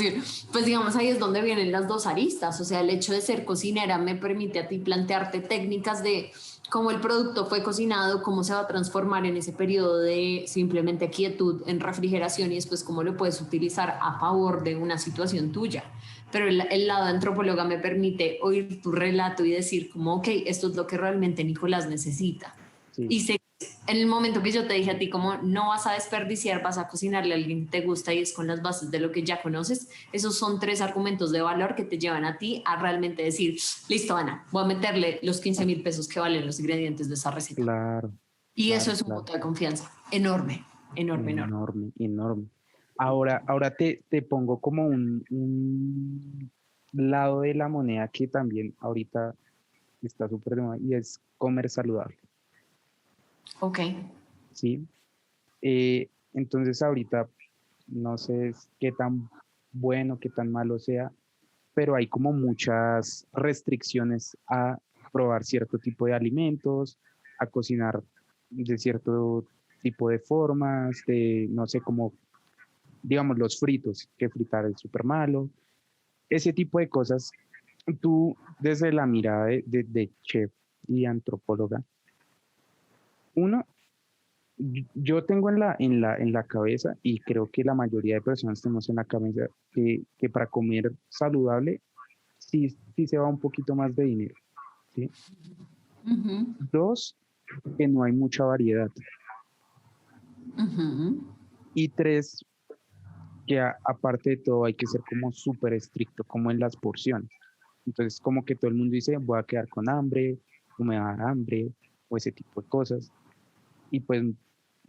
pues digamos, ahí es donde vienen las dos aristas. O sea, el hecho de ser cocinera me permite a ti plantearte técnicas de cómo el producto fue cocinado, cómo se va a transformar en ese periodo de simplemente quietud en refrigeración y después cómo lo puedes utilizar a favor de una situación tuya. Pero el lado antropóloga me permite oír tu relato y decir como, ok, esto es lo que realmente Nicolás necesita. Sí, Y sé, en el momento que yo te dije a ti como no vas a desperdiciar, vas a cocinarle a alguien que te gusta y es con las bases de lo que ya conoces, esos son tres argumentos de valor que te llevan a ti a realmente decir, listo Ana, voy a meterle los 15.000 pesos que valen los ingredientes de esa receta. claro, Y eso claro, es un claro. voto de confianza enorme, enorme, enorme. Enorme, enorme. Ahora te pongo como un lado de la moneda que también ahorita está súper de moda y es comer saludable, Ok. ¿sí? Entonces ahorita no sé qué tan bueno, qué tan malo sea, pero hay como muchas restricciones a probar cierto tipo de alimentos, a cocinar de cierto tipo de formas, de, no sé, como, digamos, los fritos, que fritar es súper malo, ese tipo de cosas. Tú, desde la mirada de chef y antropóloga, uno, yo tengo en la cabeza, y creo que la mayoría de personas tenemos en la cabeza, que para comer saludable sí se va un poquito más de dinero, ¿sí? Ujú, Dos, que no hay mucha variedad. ujú. Y tres, que aparte de todo hay que ser como súper estricto, como en las porciones. Entonces, como que todo el mundo dice, voy a quedar con hambre, o me va a dar hambre, o ese tipo de cosas. Y pues,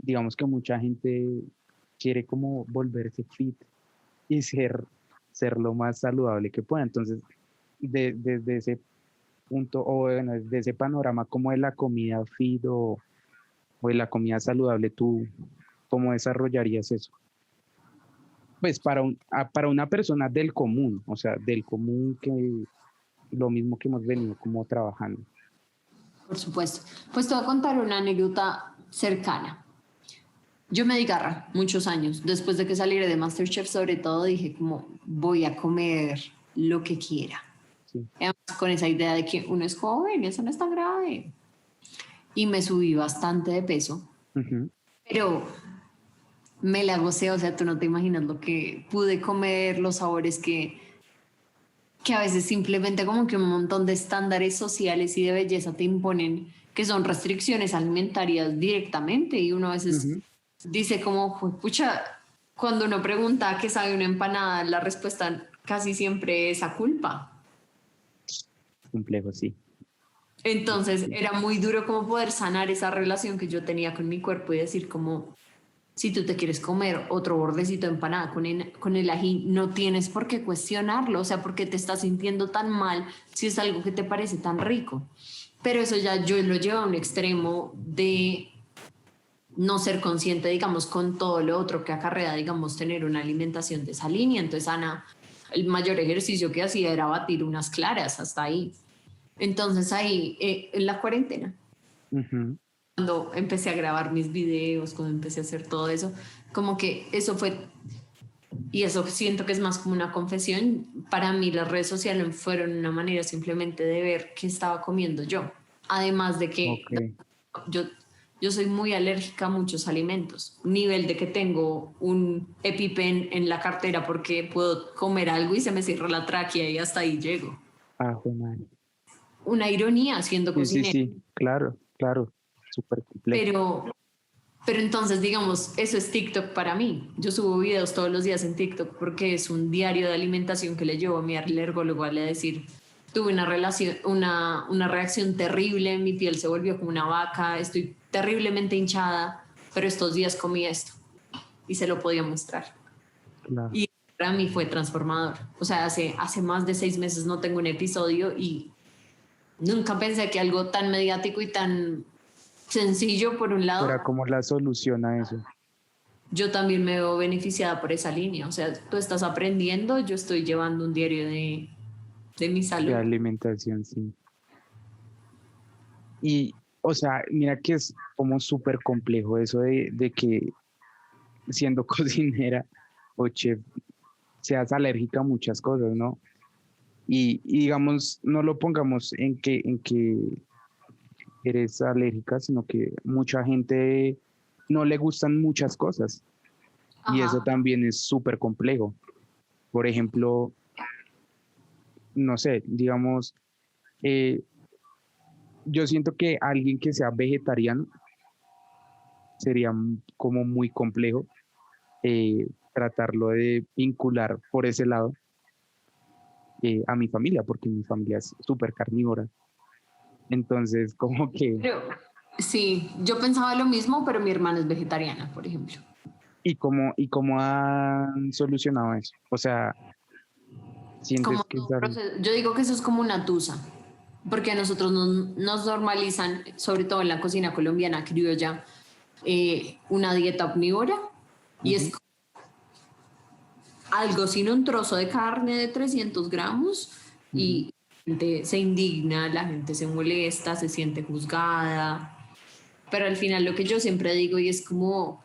digamos que mucha gente quiere como volverse fit y ser lo más saludable que pueda. Entonces, desde ese punto, o bueno, desde ese panorama como de la comida fit o de la comida saludable, ¿tú cómo desarrollarías eso? Pues para una persona del común, o sea, del común, que lo mismo que hemos venido como trabajando. Por supuesto. Pues te voy a contar una anécdota cercana. Yo me di garra muchos años. Después de que saliera de MasterChef, sobre todo, dije como voy a comer lo que quiera. Sí. Además, con esa idea de que uno es joven y eso no es tan grave. Y me subí bastante de peso, Ujú. pero me la gocé. O sea, tú no te imaginas lo que pude comer, los sabores que a veces simplemente como que un montón de estándares sociales y de belleza te imponen, que son restricciones alimentarias directamente, y uno a veces Ujú. dice como, pucha, cuando uno pregunta qué sabe una empanada, la respuesta casi siempre es a culpa. Complejo, sí. Sí, sí, Entonces sí. era muy duro como poder sanar esa relación que yo tenía con mi cuerpo y decir como, si tú te quieres comer otro bordecito de empanada con el ají, no tienes por qué cuestionarlo, o sea, porque te estás sintiendo tan mal si es algo que te parece tan rico. Pero eso ya yo lo llevo a un extremo de no ser consciente, digamos, con todo lo otro que acarrea, digamos, tener una alimentación de esa línea. Entonces, Ana, el mayor ejercicio que hacía era batir unas claras hasta ahí. Entonces, ahí, en la cuarentena, Ujú. cuando empecé a grabar mis videos, cuando empecé a hacer todo eso, como que eso fue, y eso siento que es más como una confesión, para mí las redes sociales fueron una manera simplemente de ver qué estaba comiendo yo. Además de que Ok, yo, yo soy muy alérgica a muchos alimentos, nivel de que tengo un EpiPen en la cartera porque puedo comer algo y se me cierra la tráquea y hasta ahí llego. jue madre. Una ironía siendo Sí, sí, cocinera, sí, claro, claro, súper complejo. pero entonces, digamos, eso es TikTok para mí. Yo subo videos todos los días en TikTok porque es un diario de alimentación que le llevo a mi alergólogo a le decir, tuve una reacción terrible, mi piel se volvió como una vaca, estoy terriblemente hinchada, pero estos días comí esto y se lo podía mostrar. Claro. Y para mí fue transformador. O sea, hace más de 6 meses no tengo un episodio y nunca pensé que algo tan mediático y tan sencillo, por un lado, Era como la solución a eso, yo también me veo beneficiada por esa línea. O sea, tú estás aprendiendo, yo estoy llevando un diario de mi de salud. alimentación, sí. Y, o sea, mira que es como súper complejo eso de que siendo cocinera o chef seas alérgica a muchas cosas, ¿no? Y digamos, no lo pongamos en que eres alérgica, sino que mucha gente no le gustan muchas cosas, y eso Ajá. también es súper complejo. Por ejemplo, no sé, digamos, eh, yo siento que alguien que sea vegetariano sería como muy complejo, tratarlo de vincular por ese lado, a mi familia, porque mi familia es súper carnívora. Entonces, como que, Pero, sí, yo pensaba lo mismo, pero mi hermana es vegetariana, por ejemplo. ¿y cómo han solucionado eso? O sea, Es como ¿sientes que es todo un algo? proceso. Yo digo que eso es como una tusa, porque a nosotros nos normalizan, sobre todo en la cocina colombiana criolla, una dieta omnívora y es Ujú. algo sino un trozo de carne de 300 gramos y la gente se indigna, la gente se molesta, se siente juzgada. Pero al final lo que yo siempre digo y es como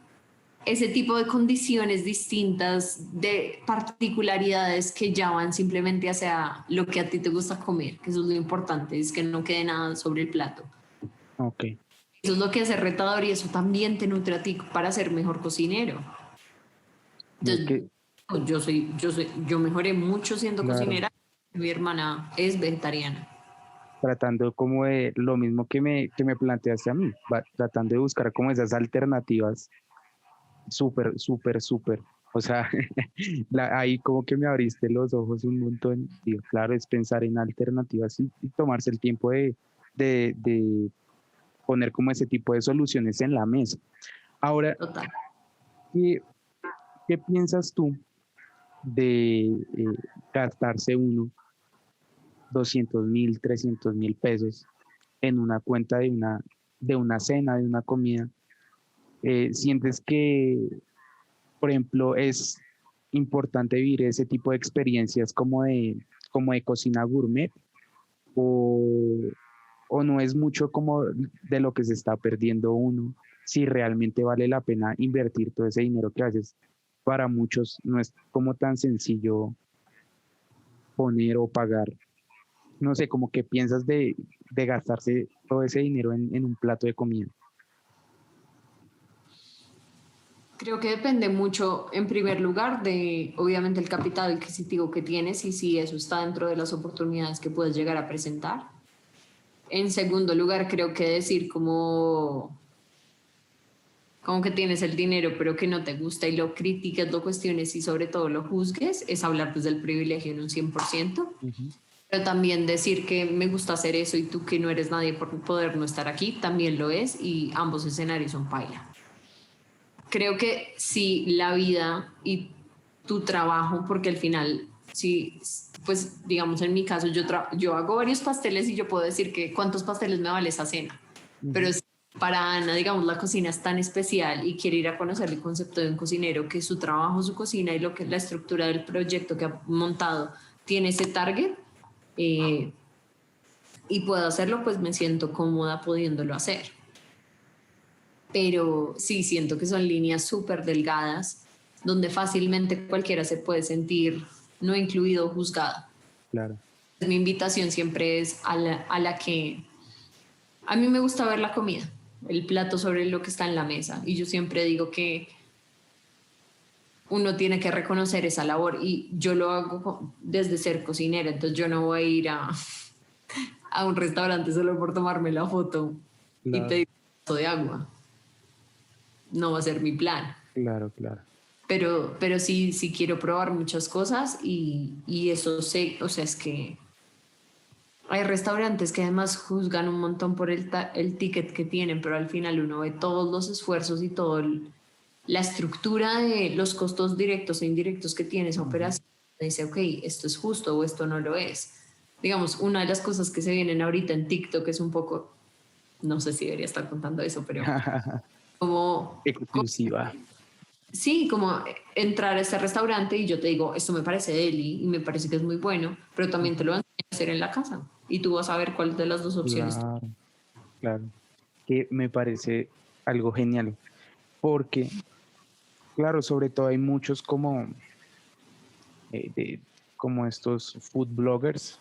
ese tipo de condiciones distintas, de particularidades que ya van simplemente hacia lo que a ti te gusta comer, que eso es lo importante, es que no quede nada sobre el plato. Ok. Eso es lo que hace retador y eso también te nutre a ti para ser mejor cocinero. Que, Yo mejoré mucho siendo claro, cocinera. Mi hermana es vegetariana. tratando como de lo mismo que me planteaste a mí, tratando de buscar como esas alternativas súper, súper, súper. O sea, ahí como que me abriste los ojos un montón. Digo, claro, es pensar en alternativas y tomarse el tiempo de poner como ese tipo de soluciones en la mesa. Ahora, Total. ¿qué, qué piensas tú de gastarse uno 200.000, 300.000 pesos en una cuenta de una cena, de una comida? ¿Sientes que, por ejemplo, es importante vivir ese tipo de experiencias como de cocina gourmet o, o no es mucho como de lo que se está perdiendo uno, si realmente vale la pena invertir todo ese dinero que haces? Para muchos no es como tan sencillo poner o pagar. No sé, como que piensas de gastarse todo ese dinero en un plato de comida. Creo que depende mucho, en primer lugar, de obviamente el capital adquisitivo que tienes y si eso está dentro de las oportunidades que puedes llegar a presentar. En segundo lugar, creo que decir como que tienes el dinero pero que no te gusta y lo critiques, lo cuestiones y sobre todo lo juzgues, es hablar desde el privilegio en un 100%. Ujú. Pero también decir que me gusta hacer eso y tú que no eres nadie por poder no estar aquí, también lo es y ambos escenarios son paila. Creo que si la vida y tu trabajo, porque al final, si, pues digamos en mi caso, yo hago varios pasteles y yo puedo decir que cuántos pasteles me vale esa cena. Pero Ujú. si para Ana, digamos, la cocina es tan especial y quiere ir a conocer el concepto de un cocinero, que su trabajo, su cocina y lo que la estructura del proyecto que ha montado tiene ese target eh, y puedo hacerlo, pues me siento cómoda pudiéndolo hacer. Pero sí siento que son líneas súper delgadas donde fácilmente cualquiera se puede sentir no incluido o juzgado. Claro, Mi invitación siempre es a la que a mí me gusta ver la comida, el plato sobre lo que está en la mesa y yo siempre digo que uno tiene que reconocer esa labor y yo lo hago desde ser cocinera, entonces yo no voy a ir a un restaurante solo por tomarme la foto y claro, pedir un vaso de agua, no va a ser mi plan. claro, claro. Pero sí, sí quiero probar muchas cosas y eso sé, o sea, es que hay restaurantes que además juzgan un montón por el ticket que tienen, pero al final uno ve todos los esfuerzos y toda la estructura de los costos directos e indirectos que tiene esa Ujú. operación. Y dice, ok, esto es justo o esto no lo es. Digamos, una de las cosas que se vienen ahorita en TikTok es un poco, no sé si debería estar contando eso, pero como Exclusiva. sí, como entrar a este restaurante y yo te digo, esto me parece deli y me parece que es muy bueno, pero también te Ujú. lo van a hacer en la casa y tú vas a ver cuál de las dos opciones. Claro, claro. Que me parece algo genial, porque, claro, sobre todo hay muchos como estos food bloggers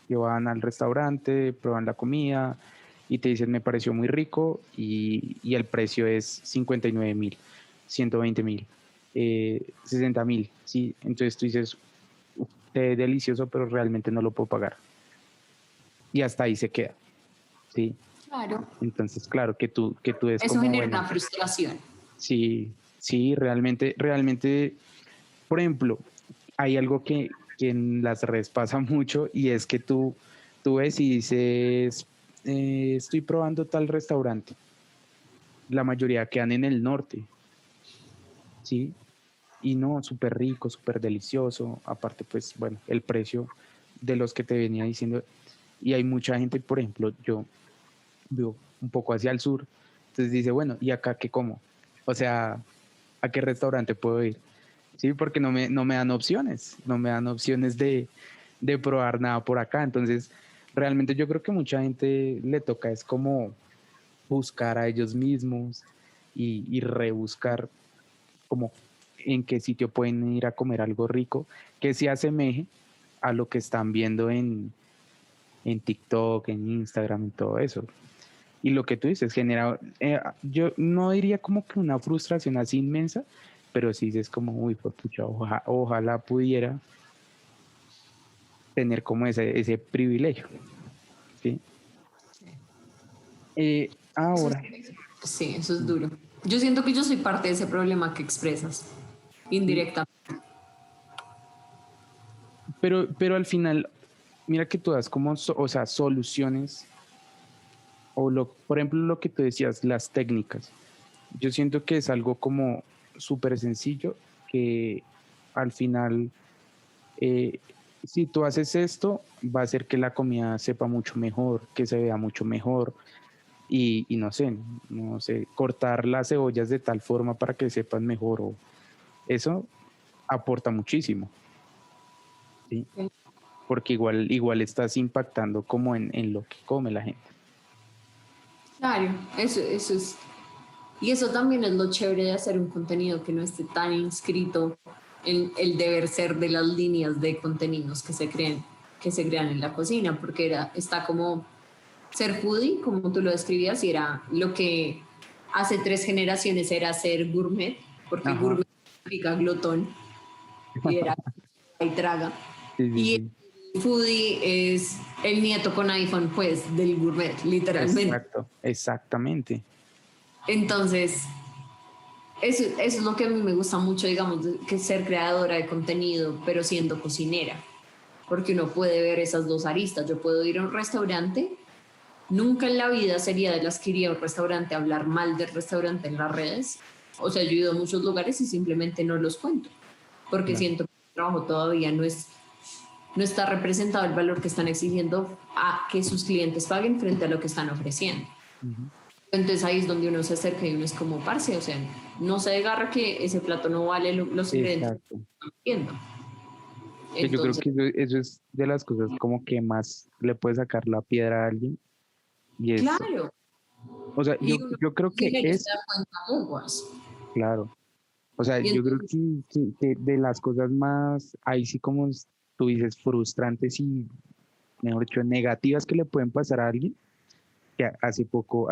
que van al restaurante, prueban la comida y te dicen, me pareció muy rico y el precio es 59.000, 120.000, 60.000, ¿sí? Entonces tú dices, "Uf, es delicioso, pero realmente no lo puedo pagar". Y hasta ahí se queda, ¿sí? Claro. Entonces, claro, que tú es Eso como, genera bueno, una frustración. sí, sí, realmente, realmente, por ejemplo, hay algo que en las redes pasa mucho y es que tú ves y dices, estoy probando tal restaurante. La mayoría quedan en el norte, ¿sí? Y no, súper rico, súper delicioso. Aparte, pues, bueno, el precio de los que te venía diciendo. Y hay mucha gente, por ejemplo, yo vivo un poco hacia el sur, entonces dice, bueno, ¿y acá qué como? O sea, ¿a qué restaurante puedo ir? Sí, porque no me dan opciones, no me dan opciones de probar nada por acá. Entonces, realmente yo creo que mucha gente le toca es como buscar a ellos mismos y rebuscar como en qué sitio pueden ir a comer algo rico que se asemeje a lo que están viendo en TikTok, en Instagram, en todo eso. Y lo que tú dices genera, yo no diría como que una frustración así inmensa, pero sí es como, uy, pues pucha, ojalá pudiera tener como ese privilegio, ¿sí? Eso Ahora, sí, eso es duro. Yo siento que yo soy parte de ese problema que expresas, sí, indirectamente. pero al final, mira que tú das como, o sea, soluciones, o por ejemplo, lo que tú decías, las técnicas. Yo siento que es algo como súper sencillo, que al final, eh, si tú haces esto, va a hacer que la comida sepa mucho mejor, que se vea mucho mejor, y no sé, cortar las cebollas de tal forma para que sepan mejor, o eso aporta muchísimo, ¿sí? Porque igual estás impactando como en lo que come la gente. Claro, eso es. Y eso también es lo chévere de hacer un contenido que no esté tan inscrito en el deber ser de las líneas de contenidos que se crean en la cocina, porque está como ser foodie, como tú lo describías, y era lo que hace 3 generaciones era ser gourmet, porque Ajá, gourmet significa glotón y era y traga. sí, sí, Y sí, el foodie es el nieto con iPhone, pues, del gourmet, literalmente. exacto, exactamente. Entonces, eso es lo que a mí me gusta mucho, digamos, que ser creadora de contenido, pero siendo cocinera, porque uno puede ver esas dos aristas. Yo puedo ir a un restaurante, nunca en la vida sería de las que iría a un restaurante a hablar mal del restaurante en las redes. O sea, yo he ido a muchos lugares y simplemente no los cuento, porque Claro. siento que el trabajo todavía no está representado el valor que están exigiendo a que sus clientes paguen frente a lo que están ofreciendo. Ujú. Entonces ahí es donde uno se acerca y uno es como parce, o sea, no se agarra que ese plato no vale los ingredientes que Exacto. están pidiendo. Que yo creo Entonces, que eso es de las cosas como que más le puede sacar la piedra a alguien, y es, claro, o sea, y uno yo creo que cocina y no se es, da cuenta aguas. claro, o sea, Y yo creo entonces, que de las cosas más, ahí sí como tú dices, frustrantes y, mejor dicho, negativas que le pueden pasar a alguien, que hace poco,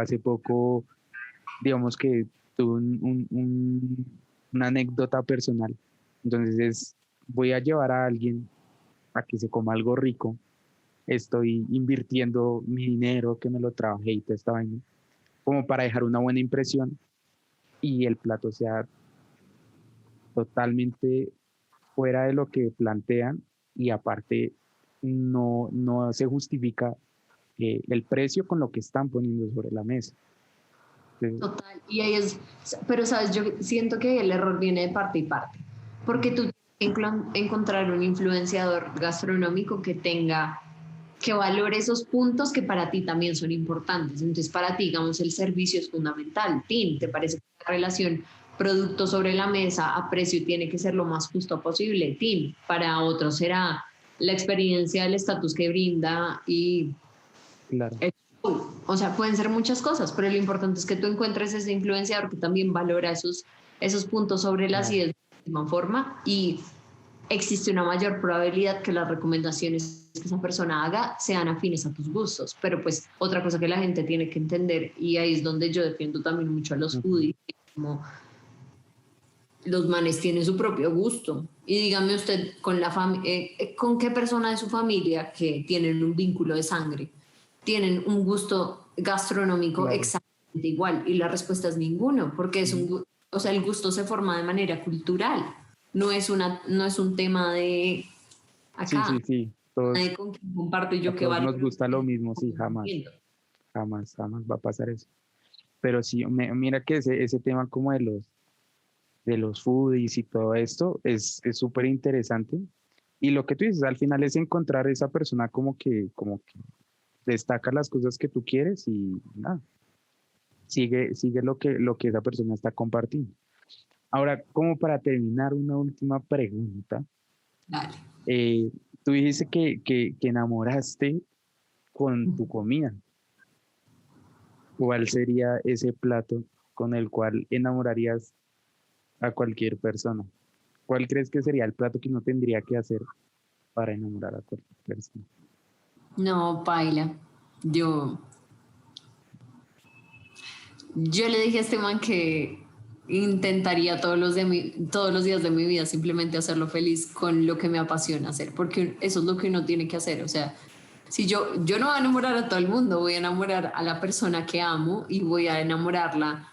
digamos que tuve una anécdota personal. Entonces voy a llevar a alguien a que se coma algo rico, estoy invirtiendo mi dinero que me lo trabajé y toda esta vaina, como para dejar una buena impresión, y el plato sea totalmente fuera de lo que plantean, y aparte no se justifica el precio con lo que están poniendo sobre la mesa. Entonces, total, y ahí es, pero sabes, yo siento que el error viene de parte y parte, porque ujú, tú tienes que encontrar un influenciador gastronómico que valore esos puntos que para ti también son importantes. Entonces, para ti, digamos, el servicio es fundamental. Tim, ¿te parece que la relación producto sobre la mesa a precio tiene que ser lo más justo posible? Tim, para otros será la experiencia, el estatus que brinda y claro, o sea, pueden ser muchas cosas, pero lo importante es que tú encuentres ese influenciador que también valora esos puntos sobre las claro, ideas de la misma forma y existe una mayor probabilidad que las recomendaciones que esa persona haga sean afines a tus gustos. Pero pues otra cosa que la gente tiene que entender, y ahí es donde yo defiendo también mucho a los ujú, foodies, como los manes tienen su propio gusto. Y dígame usted, ¿con qué persona de su familia que tienen un vínculo de sangre tienen un gusto gastronómico claro, exactamente igual? Y la respuesta es ninguno, porque ujú. o sea, el gusto se forma de manera cultural. No es un tema de Sí, acá, sí, sí, todos, de con quién comparto y a yo qué todos nos valoro. gusta lo mismo, sí, jamás, jamás, jamás va a pasar eso. Pero sí, mira que ese tema como de los foodies y todo esto es súper interesante. Y lo que tú dices, al final es encontrar esa persona como que destaca las cosas que tú quieres, y nada, sigue lo que esa persona está compartiendo. Ahora, como para terminar, una última pregunta. Dale. Tú dijiste que enamoraste con tu comida. ¿Cuál sería ese plato con el cual enamorarías a cualquier persona? ¿Cuál crees que sería el plato que no tendría que hacer para enamorar a cualquier persona? No, paila. Yo, yo le dije a este man que intentaría todos los días de mi vida simplemente hacerlo feliz con lo que me apasiona hacer, porque eso es lo que uno tiene que hacer. O sea, si yo no voy a enamorar a todo el mundo, voy a enamorar a la persona que amo y voy a enamorarla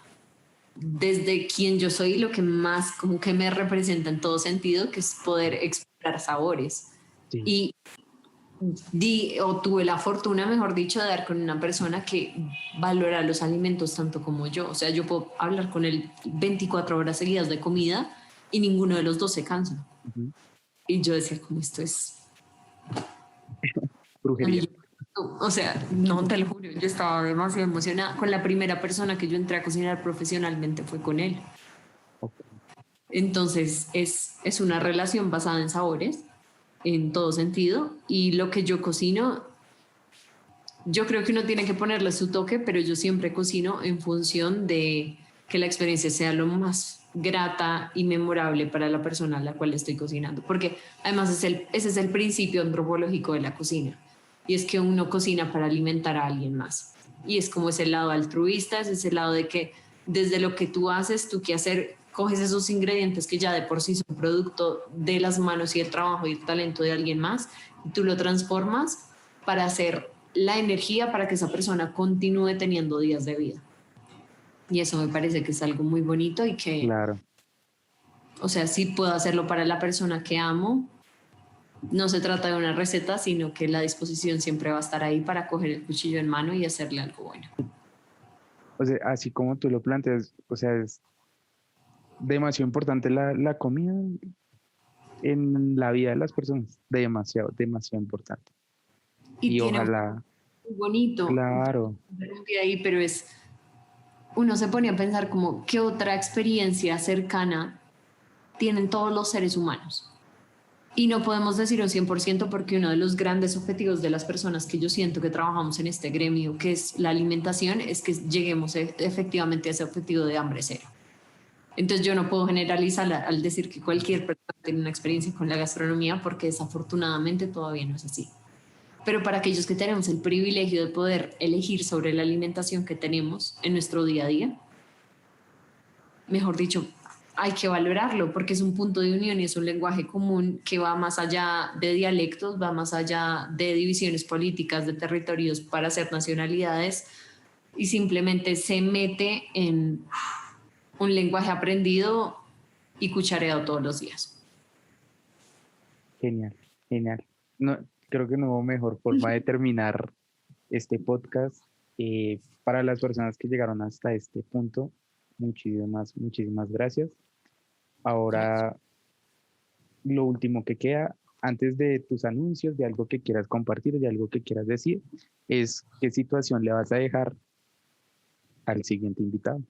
desde quien yo soy, lo que más como que me representa en todo sentido, que es poder explorar sabores. Sí, Y tuve la fortuna, mejor dicho, de dar con una persona que valora los alimentos tanto como yo. O sea, yo puedo hablar con él 24 horas seguidas de comida y ninguno de los dos se cansa. ujú. Y yo decía, como esto es Brujería. maravilloso. O sea, no te lo juro, yo estaba demasiado emocionada. Con la primera persona que yo entré a cocinar profesionalmente fue con él. Ok. Entonces es una relación basada en sabores, en todo sentido. Y lo que yo cocino, yo creo que uno tiene que ponerle su toque, pero yo siempre cocino en función de que la experiencia sea lo más grata y memorable para la persona a la cual estoy cocinando. Porque además ese es el principio antropológico de la cocina. Y es que uno cocina para alimentar a alguien más. Y es como ese lado altruista, es ese lado de que desde lo que tú haces, tú qué hacer, coges esos ingredientes que ya de por sí son producto de las manos y el trabajo y el talento de alguien más, y tú lo transformas para hacer la energía para que esa persona continúe teniendo días de vida. Y eso me parece que es algo muy bonito y que, Claro, o sea, sí puedo hacerlo para la persona que amo. No se trata de una receta, sino que la disposición siempre va a estar ahí para coger el cuchillo en mano y hacerle algo bueno. o sea, así como tú lo planteas, o sea, es demasiado importante la comida en la vida de las personas, demasiado, demasiado importante. Y Y tiene un ojalá, muy bonito, claro, ahí, pero uno se pone a pensar como, ¿qué otra experiencia cercana tienen todos los seres humanos? Y no podemos decir un 100% porque uno de los grandes objetivos de las personas que yo siento que trabajamos en este gremio, que es la alimentación, es que lleguemos efectivamente a ese objetivo de hambre cero. Entonces yo no puedo generalizar al decir que cualquier persona tiene una experiencia con la gastronomía porque desafortunadamente todavía no es así. Pero para aquellos que tenemos el privilegio de poder elegir sobre la alimentación que tenemos en nuestro día a día, mejor dicho, hay que valorarlo porque es un punto de unión y es un lenguaje común que va más allá de dialectos, va más allá de divisiones políticas, de territorios para hacer nacionalidades y simplemente se mete en un lenguaje aprendido y cuchareado todos los días. genial, genial. No, creo que no hubo mejor forma de terminar este podcast. Para las personas que llegaron hasta este punto, muchísimas, muchísimas gracias. Gracias. Ahora, lo último que queda, antes de tus anuncios, de algo que quieras compartir, de algo que quieras decir, es qué situación le vas a dejar al siguiente invitado.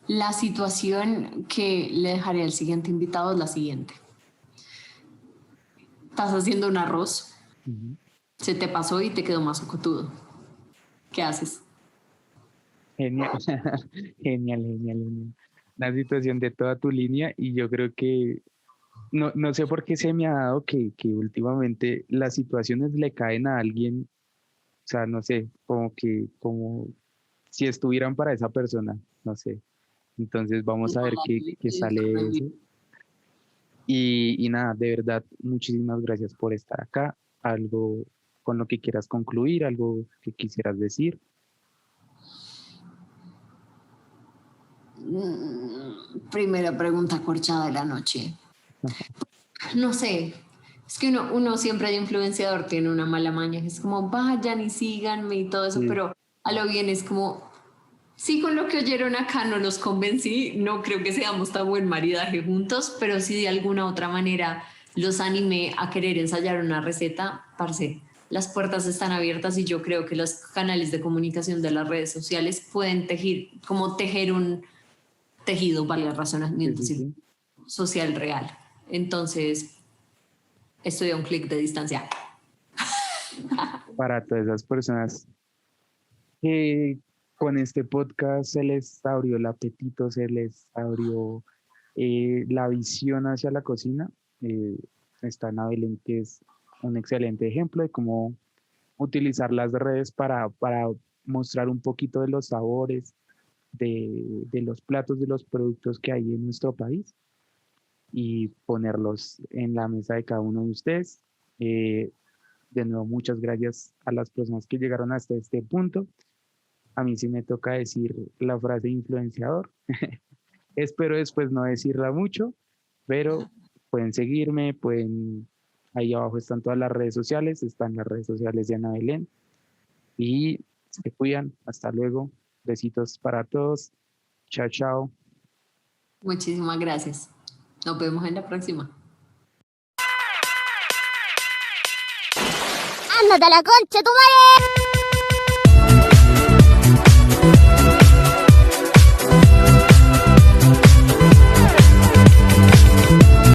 La situación que le dejaré al siguiente invitado es la siguiente. Estás haciendo un arroz, Ujú. se te pasó y te quedó más cotudo. ¿Qué haces? Genial, genial, genial, genial. Una situación de toda tu línea y yo creo que no, no sé por qué se me ha dado que últimamente las situaciones le caen a alguien, o sea, no sé, como que, como si estuvieran para esa persona, no sé. Entonces vamos a ver qué sale de eso. Y nada, de verdad, muchísimas gracias por estar acá. Algo con lo que quieras concluir, algo que quisieras decir. Primera pregunta corchada de la noche. No sé, es que uno siempre de influenciador tiene una mala maña, que es como vayan y síganme y todo eso, Sí, pero a lo bien es como, sí con lo que oyeron acá no los convencí, no creo que seamos tan buen maridaje juntos, pero sí de alguna otra manera los animé a querer ensayar una receta, parce. Las puertas están abiertas y yo creo que los canales de comunicación de las redes sociales pueden tejer un tejido, vale el razonamiento, Sí. social real. Entonces, estoy a un clic de distancia. Para todas esas personas que con este podcast se les abrió el apetito, se les abrió la visión hacia la cocina, está Ana Belén, que es un excelente ejemplo de cómo utilizar las redes para mostrar un poquito de los sabores, de los platos, de los productos que hay en nuestro país y ponerlos en la mesa de cada uno de ustedes. Eh, de nuevo, muchas gracias a las personas que llegaron hasta este punto. A mí sí me toca decir la frase influenciador. Espero después no decirla mucho, pero pueden seguirme, ahí abajo están todas las redes sociales, están las redes sociales de Ana Belén y se cuidan. Hasta luego. Besitos para todos. Chao, chao. Muchísimas gracias. Nos vemos en la próxima. ¡Ándate a la concha, tu madre!